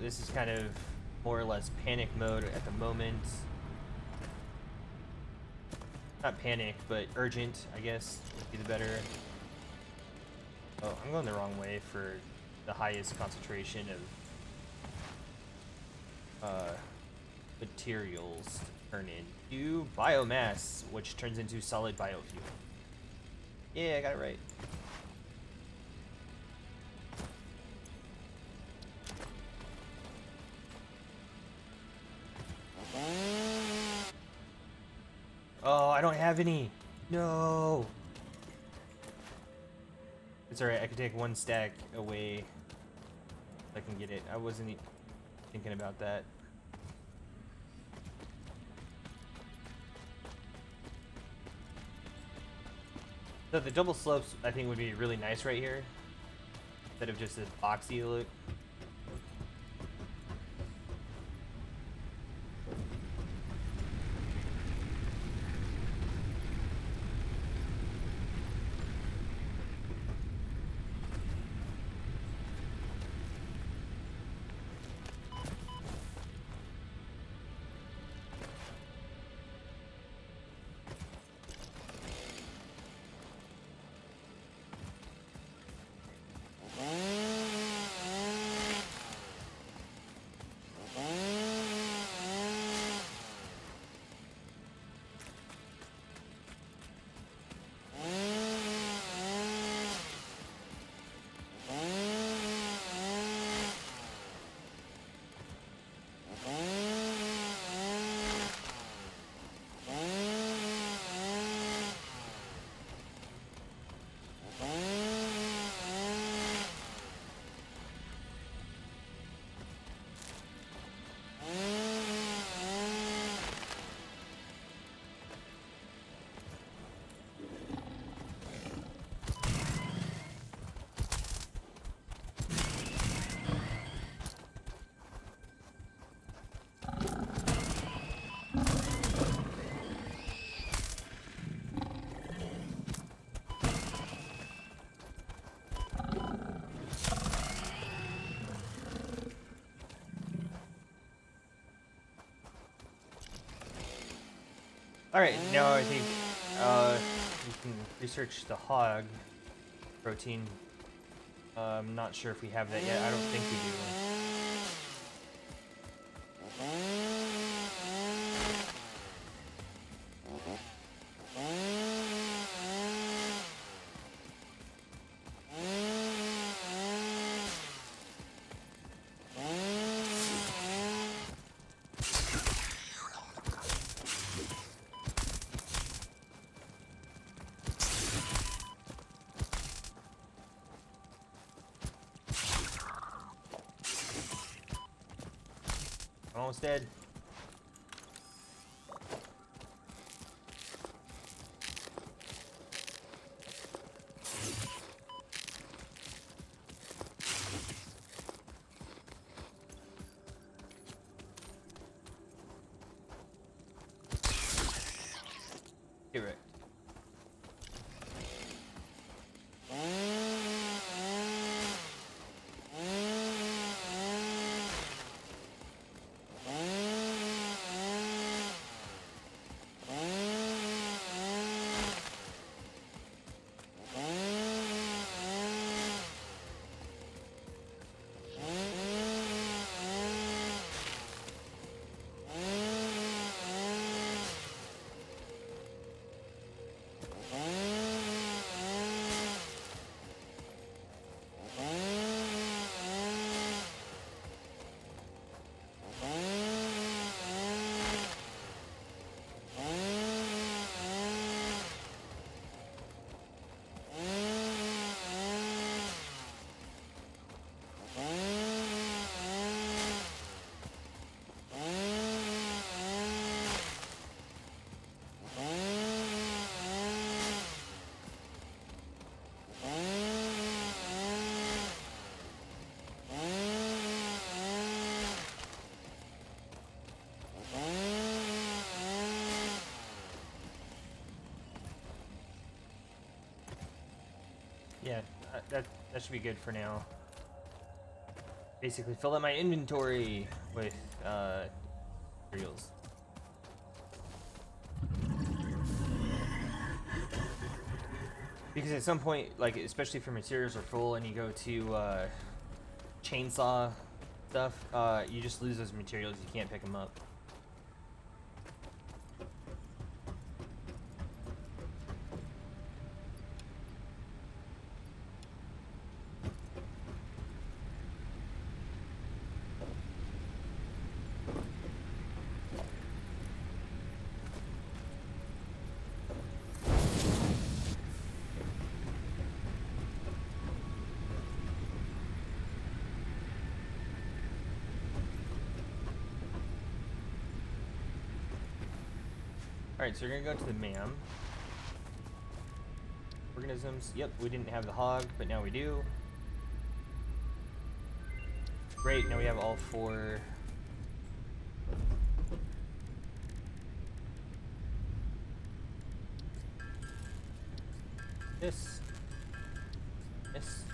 this is kind of more or less panic mode at the moment. Not panic, but urgent, I guess, would be the better. Oh, I'm going the wrong way for the highest concentration of materials to turn into biomass, which turns into solid biofuel. Yeah, I got it right. Oh, I don't have any. No. It's alright, I can take one stack away if I can get it. I wasn't thinking about that. So the double slopes, I think, would be really nice right here, instead of just this boxy look. Alright, now I think we can research the hog protein. I'm not sure if we have that yet. I don't think we do. Almost dead. Get wrecked. Yeah, that should be good for now. Basically, fill up my inventory with materials. Because at some point, like especially if your materials are full and you go to chainsaw stuff, you just lose those materials. You can't pick them up. Alright, so we're gonna go to the MAM. Organisms. Yep, we didn't have the hog, but now we do. Great, now we have all 4. This. This.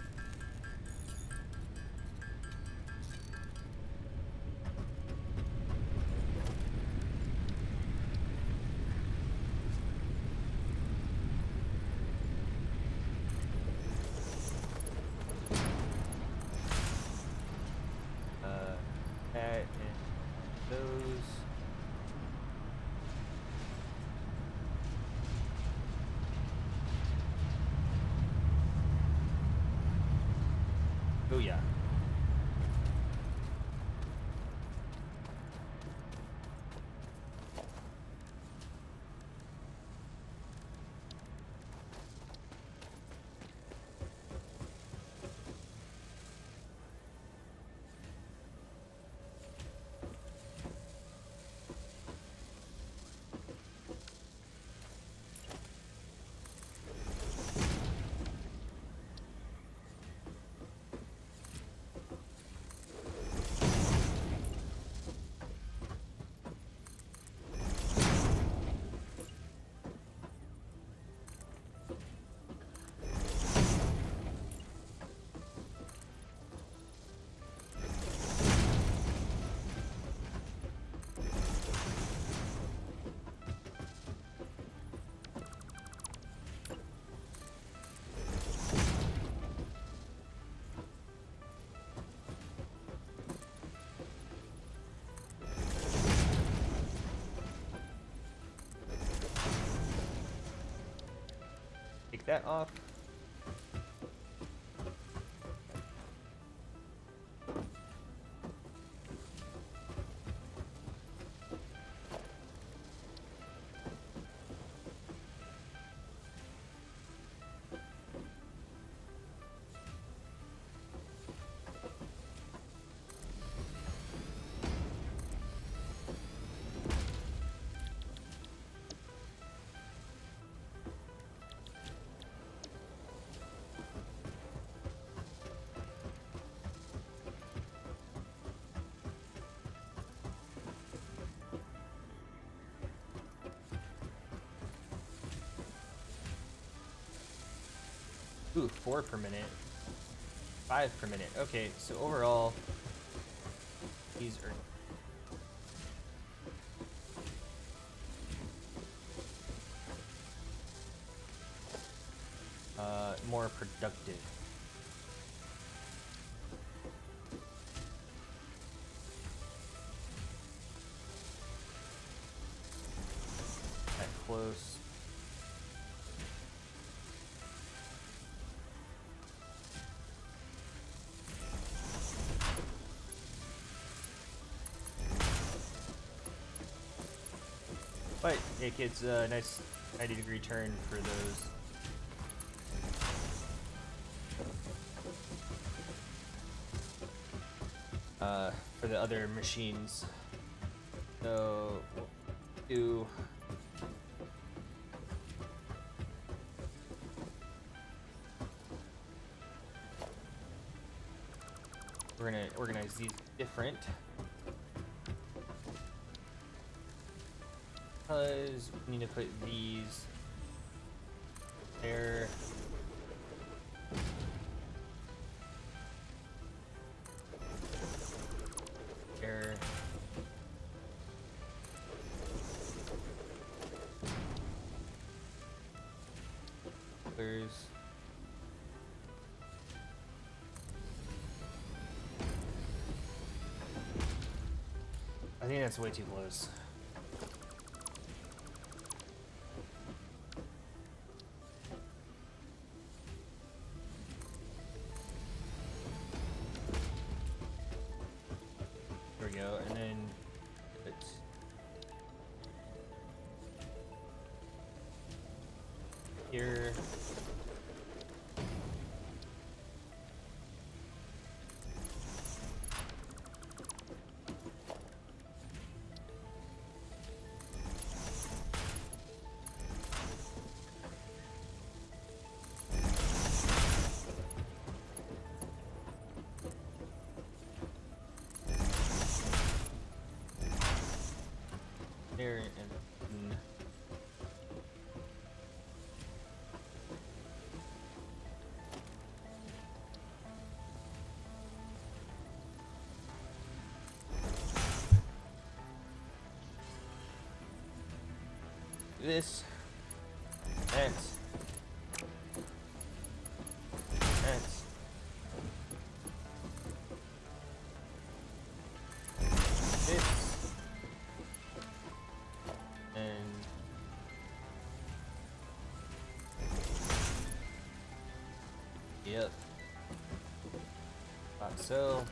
That and those. that off. Ooh, 4 per minute. 5 per minute. Okay, so overall, these are more productive. That close. But it gets a nice 90-degree turn for those. For the other machines. So we'll do we're gonna organize these different. Because we need to put these there. There. There's I think that's way too close. There we go, and then put here. There and this, that, this, and yep, about so.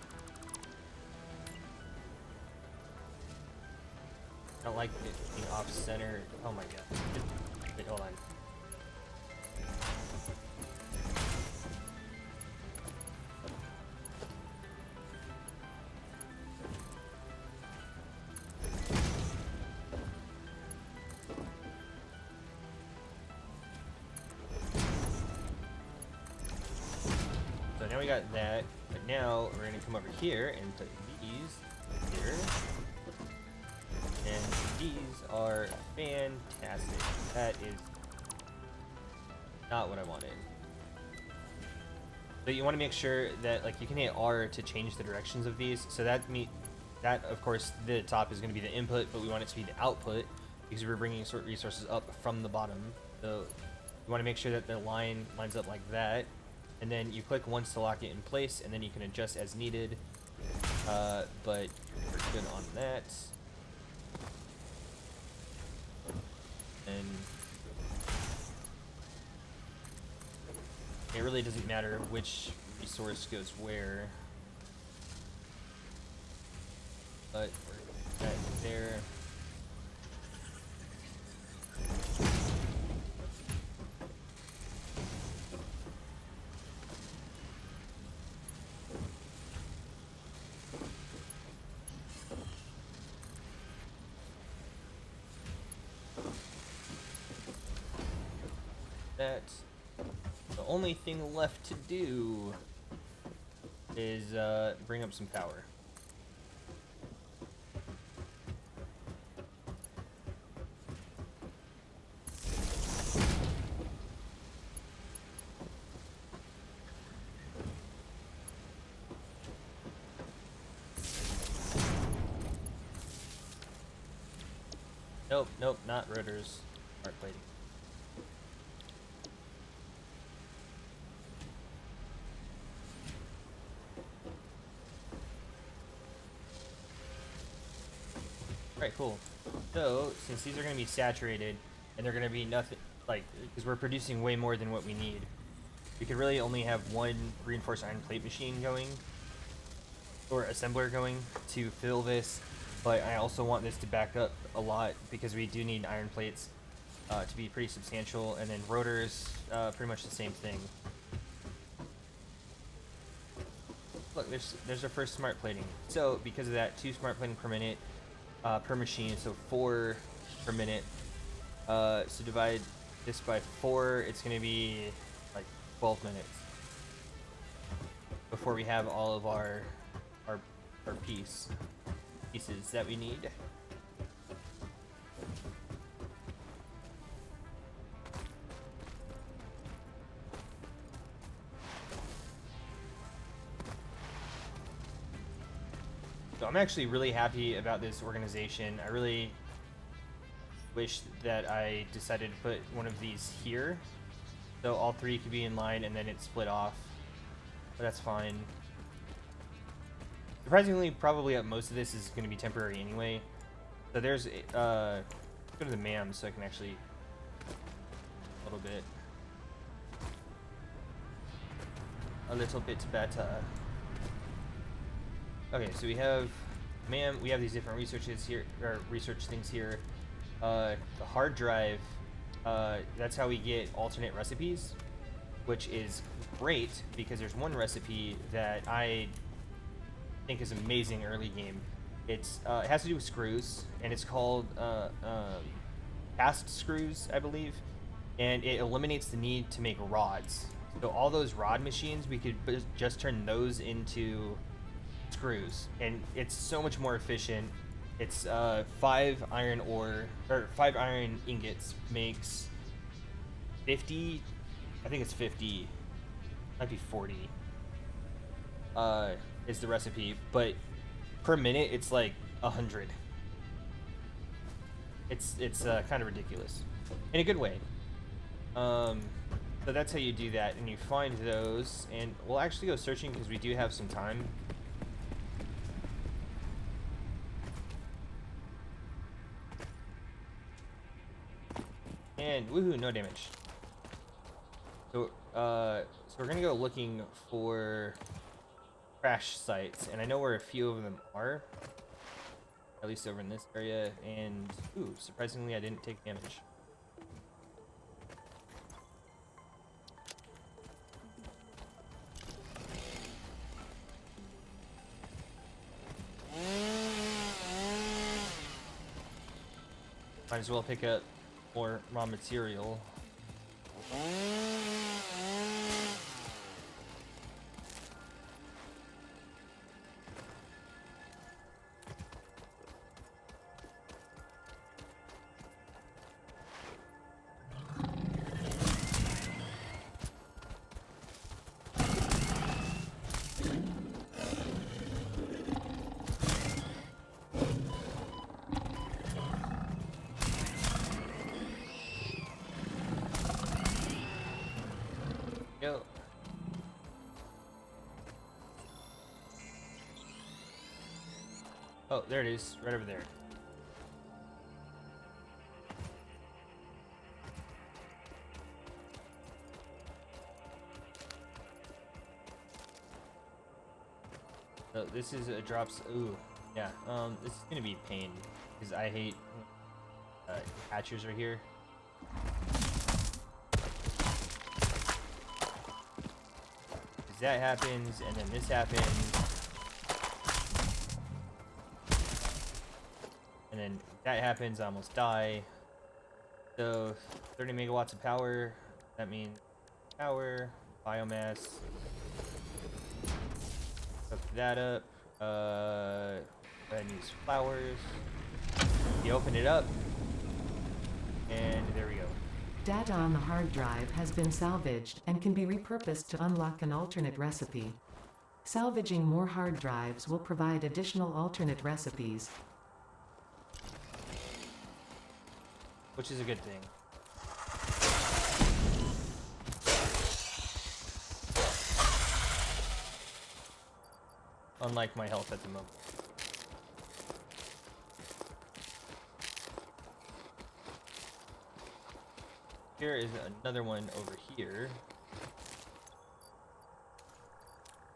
I don't like it being off center. Oh my god. Wait, hold on. So now we got that, but now we're gonna come over here and put these here. And these are fantastic. That is not what I wanted. So you want to make sure that like you can hit R to change the directions of these. So that of course the top is going to be the input, but we want it to be the output because we're bringing sort resources up from the bottom. So you want to make sure that the line lines up like that, and then you click once to lock it in place, and then you can adjust as needed. But we're good on that. And really doesn't matter which resource goes where. But we're right there. That the only thing left to do is bring up some power. Nope, nope, not rotors. Smart plating. Alright, cool. So, since these are going to be saturated, and they're going to be nothing, like, because we're producing way more than what we need, we could really only have one reinforced iron plate machine going, or assembler going, to fill this, but I also want this to back up a lot, because we do need iron plates to be pretty substantial, and then rotors, pretty much the same thing. Look, there's our first smart plating. So, because of that, 2 smart plating per minute, per machine, so 4 per minute. So divide this by 4, it's going to be like 12 minutes before we have all of our pieces that we need. So I'm actually really happy about this organization. I really wish that I decided to put one of these here, so all 3 could be in line and then it split off, but that's fine. Surprisingly, probably most of this is going to be temporary anyway. So there's let's go to the MAM so I can actually a little bit better. Okay, so we have MAM, we have these different researches here, or research things here. The hard drive, that's how we get alternate recipes, which is great because there's one recipe that I think is amazing early game. It's it has to do with screws, and it's called cast screws, I believe, and it eliminates the need to make rods. So all those rod machines, we could just turn those into screws, and it's so much more efficient. It's 5 iron ore, or 5 iron ingots makes 50, I think it's 50, might be 40, is the recipe, but per minute it's like 100. It's kind of ridiculous, in a good way. So that's how you do that, and you find those, and we'll actually go searching because we do have some time. And woohoo, no damage. So we're gonna go looking for crash sites, and I know where a few of them are, at least over in this area. And ooh, surprisingly, I didn't take damage. Might as well pick up more raw material. Go. Oh, there it is, right over there. So this is a drops. Ooh, yeah. This is gonna be pain because I hate hatchers right here. Because that happens, and then this happens, and then that happens. I almost die. So 30 megawatts of power. That means power, biomass. Hook that up. Go ahead and use flowers. You open it up, and there we go. Data on the hard drive has been salvaged and can be repurposed to unlock an alternate recipe. Salvaging more hard drives will provide additional alternate recipes, Which is a good thing. Unlike my health at the moment. Here is another one over here.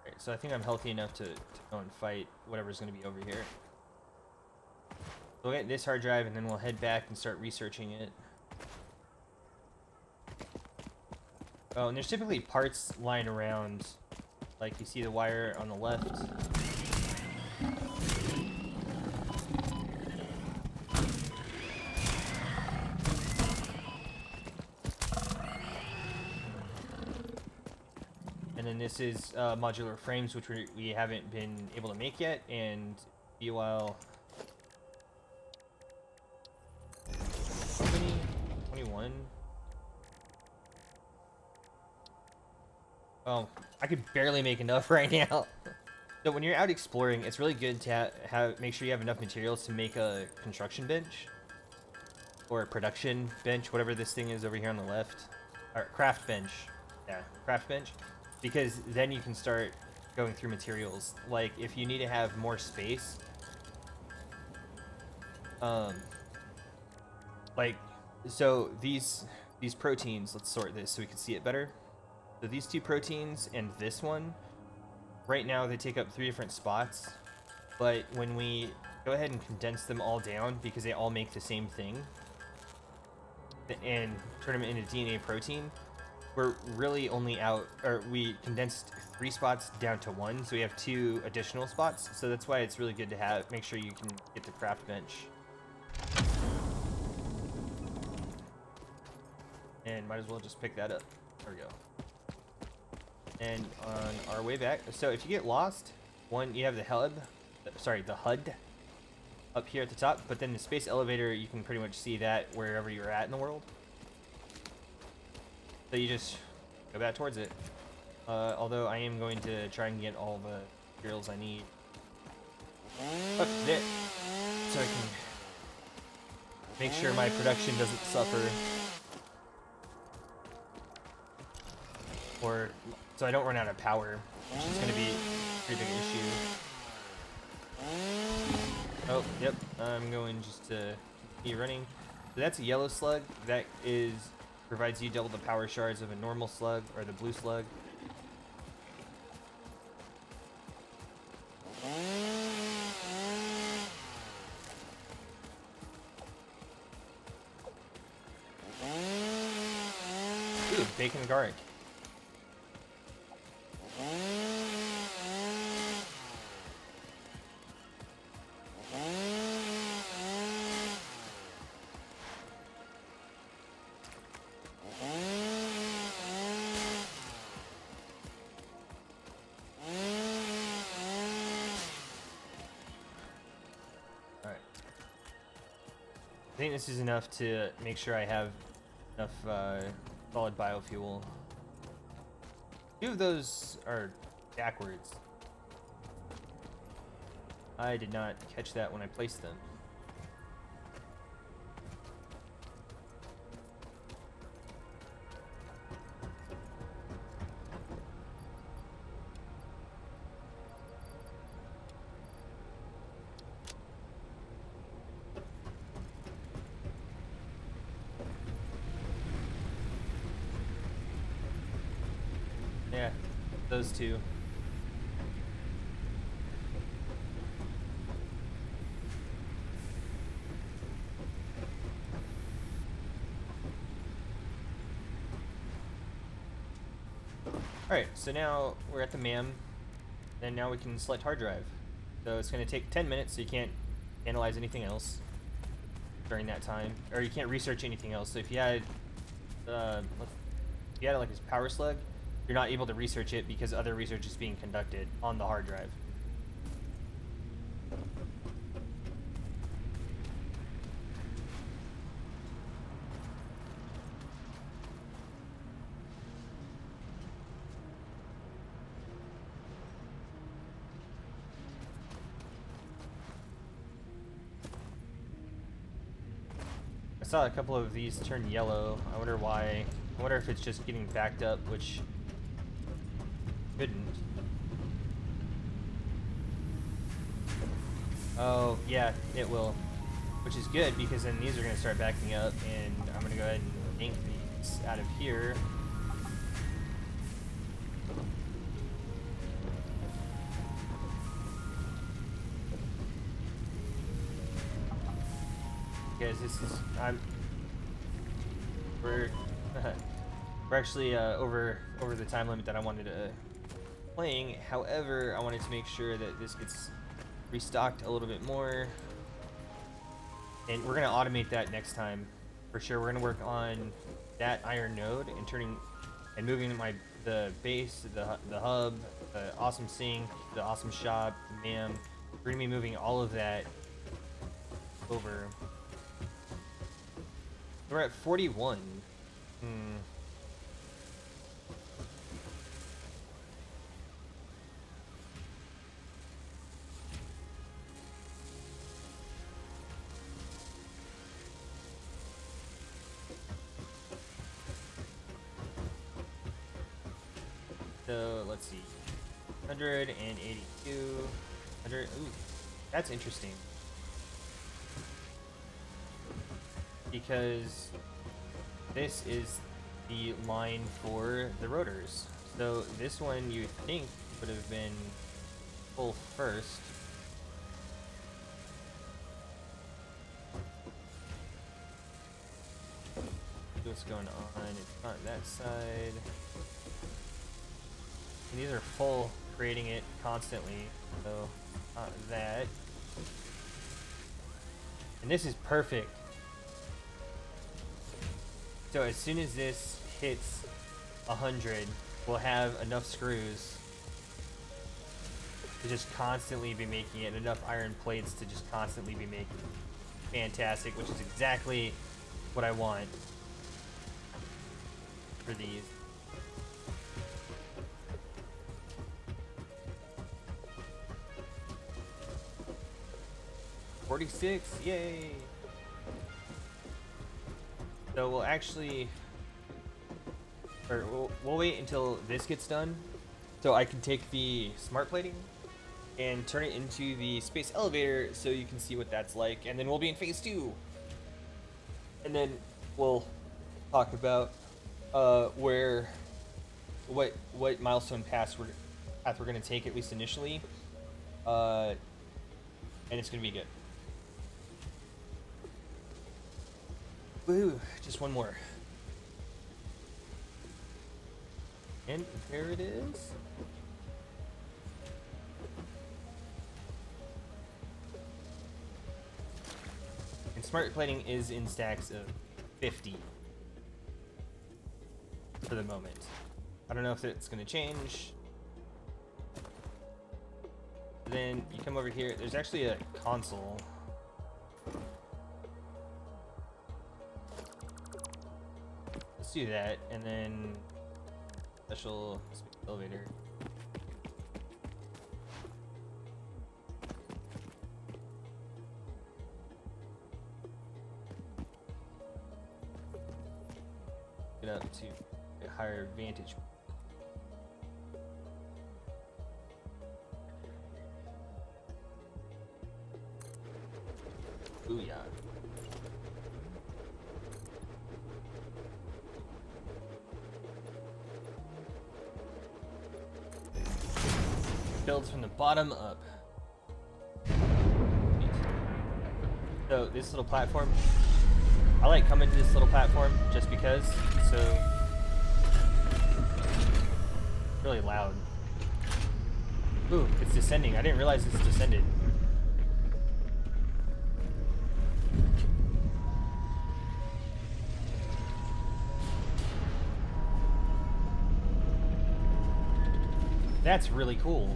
Alright, so I think I'm healthy enough to go and fight whatever's going to be over here. We'll get this hard drive and then we'll head back and start researching it. Oh, and there's typically parts lying around. Like you see the wire on the left. And then this is modular frames, which we haven't been able to make yet, and be a while. How many? 21. Oh, I could barely make enough right now. So when you're out exploring, it's really good to make sure you have enough materials to make a construction bench or a production bench, whatever this thing is over here on the left, or craft bench. Yeah, craft bench, because then you can start going through materials. Like if you need to have more space, like so these proteins. Let's sort this so we can see it better. So these two proteins and this one, right now they take up 3 different spots, but when we go ahead and condense them all down, because they all make the same thing, and turn them into DNA protein, we're really only out, or we condensed 3 spots down to 1, so we have 2 additional spots. So that's why it's really good to make sure you can get the craft bench. And might as well just pick that up. There we go. And on our way back, so if you get lost, you have the HUD up here at the top, but then the space elevator, you can pretty much see that wherever you're at in the world. So you just go back towards it. Although I am going to try and get all the materials I need up there, so I can make sure my production doesn't suffer. Or so I don't run out of power, which is going to be a pretty big issue. Oh, yep, I'm going just to keep running. So that's a yellow slug. That provides you double the power shards of a normal slug, or the blue slug. Ooh, bacon and garlic. I think this is enough to make sure I have enough solid biofuel. 2 of those are backwards. I did not catch that when I placed them. Yeah, those 2. Alright, so now we're at the MAM, and now we can select hard drive. So it's going to take 10 minutes, so you can't analyze anything else during that time, or you can't research anything else. So if you had, like this power slug, you're not able to research it because other research is being conducted on the hard drive. I saw a couple of these turn yellow. I wonder why. I wonder if it's just getting backed up, which couldn't. Oh, yeah, it will. Which is good, because then these are going to start backing up, and I'm going to go ahead and ink these out of here. Guys, this is we're we're actually over the time limit that I wanted to playing. However, I wanted to make sure that this gets restocked a little bit more, and we're gonna automate that next time for sure. We're gonna work on that iron node and moving the base, the hub, the awesome sink, the awesome shop, the MAM. We're gonna be moving all of that over. We're at 41. So let's see. 182. 100. Ooh, that's interesting. Because this is the line for the rotors. So this one you think would have been full first. What's going on? It's not that side. And these are full, creating it constantly. So not that. And this is perfect. So as soon as this hits 100, we'll have enough screws to just constantly be making it, enough iron plates to just constantly be making it. Fantastic, which is exactly what I want for these. $46, yay! So we'll actually, or we'll wait until this gets done, so I can take the smart plating and turn it into the space elevator, so you can see what that's like, and then we'll be in phase 2, and then we'll talk about what milestone path we're gonna take, at least initially, and it's gonna be good. Woohoo, just one more. And there it is. And smart plating is in stacks of 50 for the moment. I don't know if it's going to change. Then you come over here, there's actually a console. Let's do that, and then special elevator. Get up to a higher vantage. Ooh, yeah. Builds from the bottom up. So this little platform, I like coming to this little platform just because. So really loud. Ooh, it's descending. I didn't realize it's descended. That's really cool.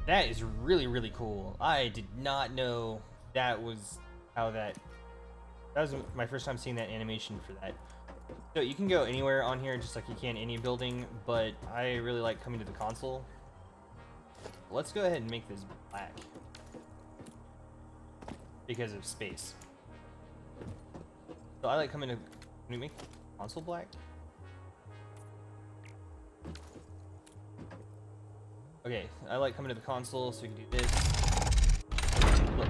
That is really, really cool. I did not know that was how that was my first time seeing that animation for that. So you can go anywhere on here just like you can any building, but I really like coming to the console. Let's go ahead and make this black because of space. So I like coming to, can we make console black? Okay, I like coming to the console, so we can do this. Look.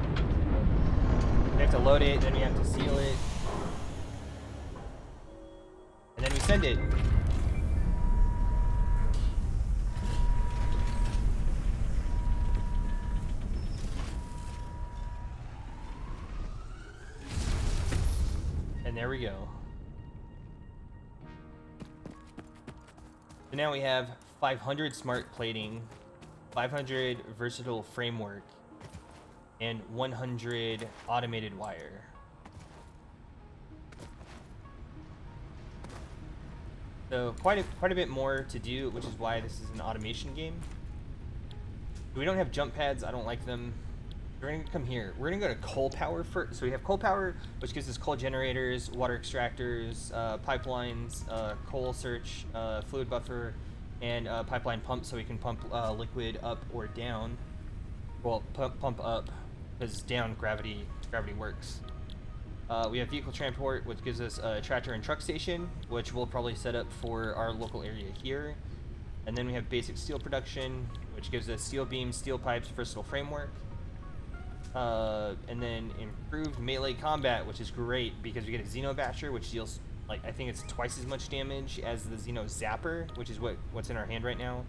We have to load it, then we have to seal it. And then we send it. And there we go. So now we have 500 smart plating, 500 versatile framework, and 100 automated wire. So quite a bit more to do, which is why this is an automation game. We don't have jump pads. I don't like them. We're gonna come here. We're gonna go to coal power first. So we have coal power, which gives us coal generators, water extractors, pipelines, coal search, fluid buffer, and pipeline pump, so we can pump liquid up or down. Well, pump up, because down gravity works. We have vehicle transport, which gives us a tractor and truck station, which we'll probably set up for our local area here. And then we have basic steel production, which gives us steel beams, steel pipes, versatile framework. And then improved melee combat, which is great because we get a Xeno Basher, which deals, like, I think it's twice as much damage as the Xeno Zapper, which is what's in our hand right now.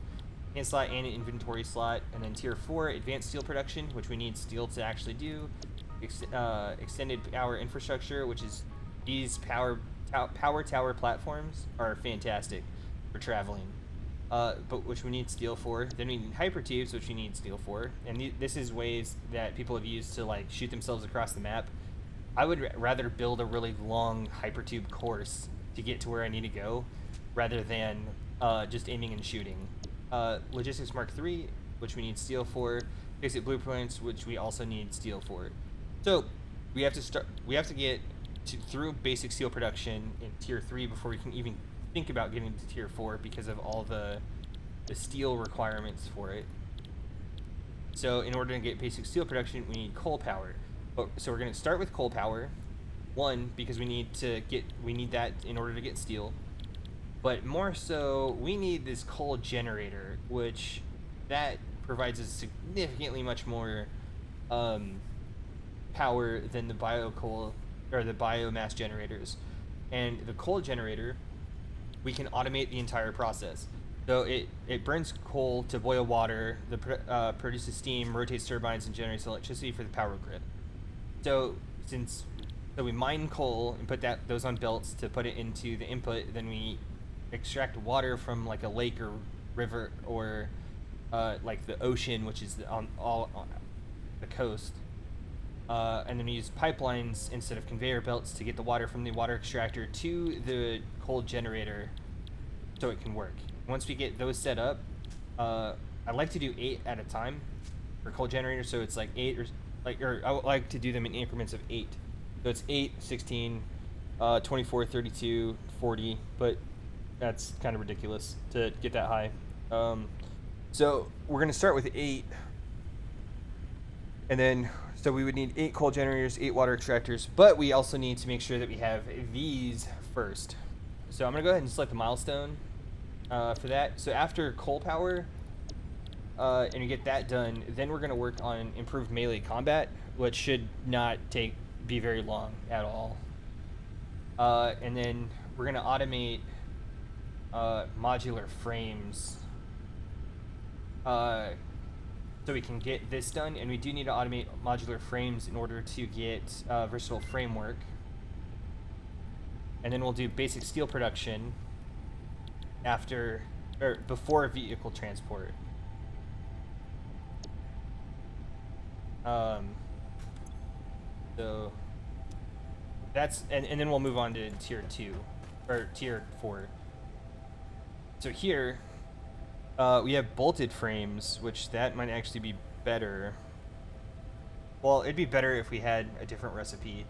Hand slot and an inventory slot. And then tier 4, advanced steel production, which we need steel to actually do. Extended power infrastructure, which is these power tower platforms are fantastic for traveling. But which we need steel for. Then we need hypertubes, which we need steel for. And this is ways that people have used to, like, shoot themselves across the map. I would rather build a really long hypertube course to get to where I need to go, rather than just aiming and shooting. Logistics Mark III, which we need steel for. Basic blueprints, which we also need steel for. So we have to get through basic steel production in tier 3 before we can even think about getting to tier 4 because of all the steel requirements for it. So in order to get basic steel production, we need coal power. So we're going to start with coal power, one, because we need that in order to get steel. But more so, we need this coal generator, which that provides us significantly much more power than the biocoal or the biomass generators. And the coal generator, we can automate the entire process. So it burns coal to boil water, produces steam, rotates turbines, and generates electricity for the power grid. So we mine coal and put those on belts to put it into the input. Then we extract water from, like, a lake or river or like the ocean, which is on the coast. And then we use pipelines instead of conveyor belts to get the water from the water extractor to the coal generator so it can work. Once we get those set up, I like to do 8 at a time for coal generators, so it's like 8 or I would like to do them in increments of 8. So it's 8, 16, 24, 32, 40, but that's kind of ridiculous to get that high. So we're going to start with 8, and then so we would need 8 coal generators, 8 water extractors, but we also need to make sure that we have these first. So I'm going to go ahead and select the milestone for that. So after coal power, and we get that done, then we're going to work on improved melee combat, which should not be very long at all. And then we're going to automate modular frames. so we can get this done, and we do need to automate modular frames in order to get versatile framework. And then we'll do basic steel production after or before vehicle transport. So that's and then we'll move on to tier 2 or tier 4. So here we have bolted frames, which that might actually be better. Well, it'd be better if we had a different recipe.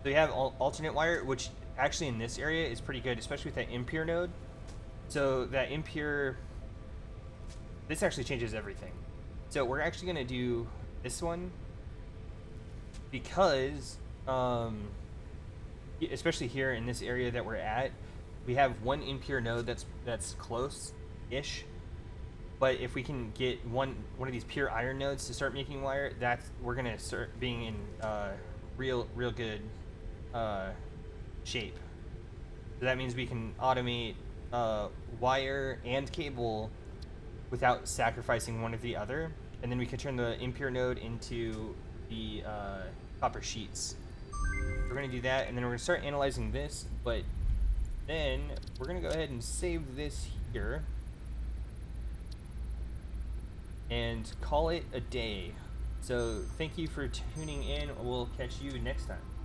So we have alternate wire, which actually in this area is pretty good, especially with that impure node. So that impure, this actually changes everything. So we're actually gonna do this one because, especially here in this area that we're at, we have one impure node that's close-ish. But if we can get one of these pure iron nodes to start making wire, we're gonna start being in real good shape. So that means we can automate wire and cable without sacrificing one of the other, and then we can turn the impure node into the copper sheets. We're gonna do that, and then we're gonna start analyzing this, but then we're gonna go ahead and save this here and call it a day. So thank you for tuning in. We'll catch you next time.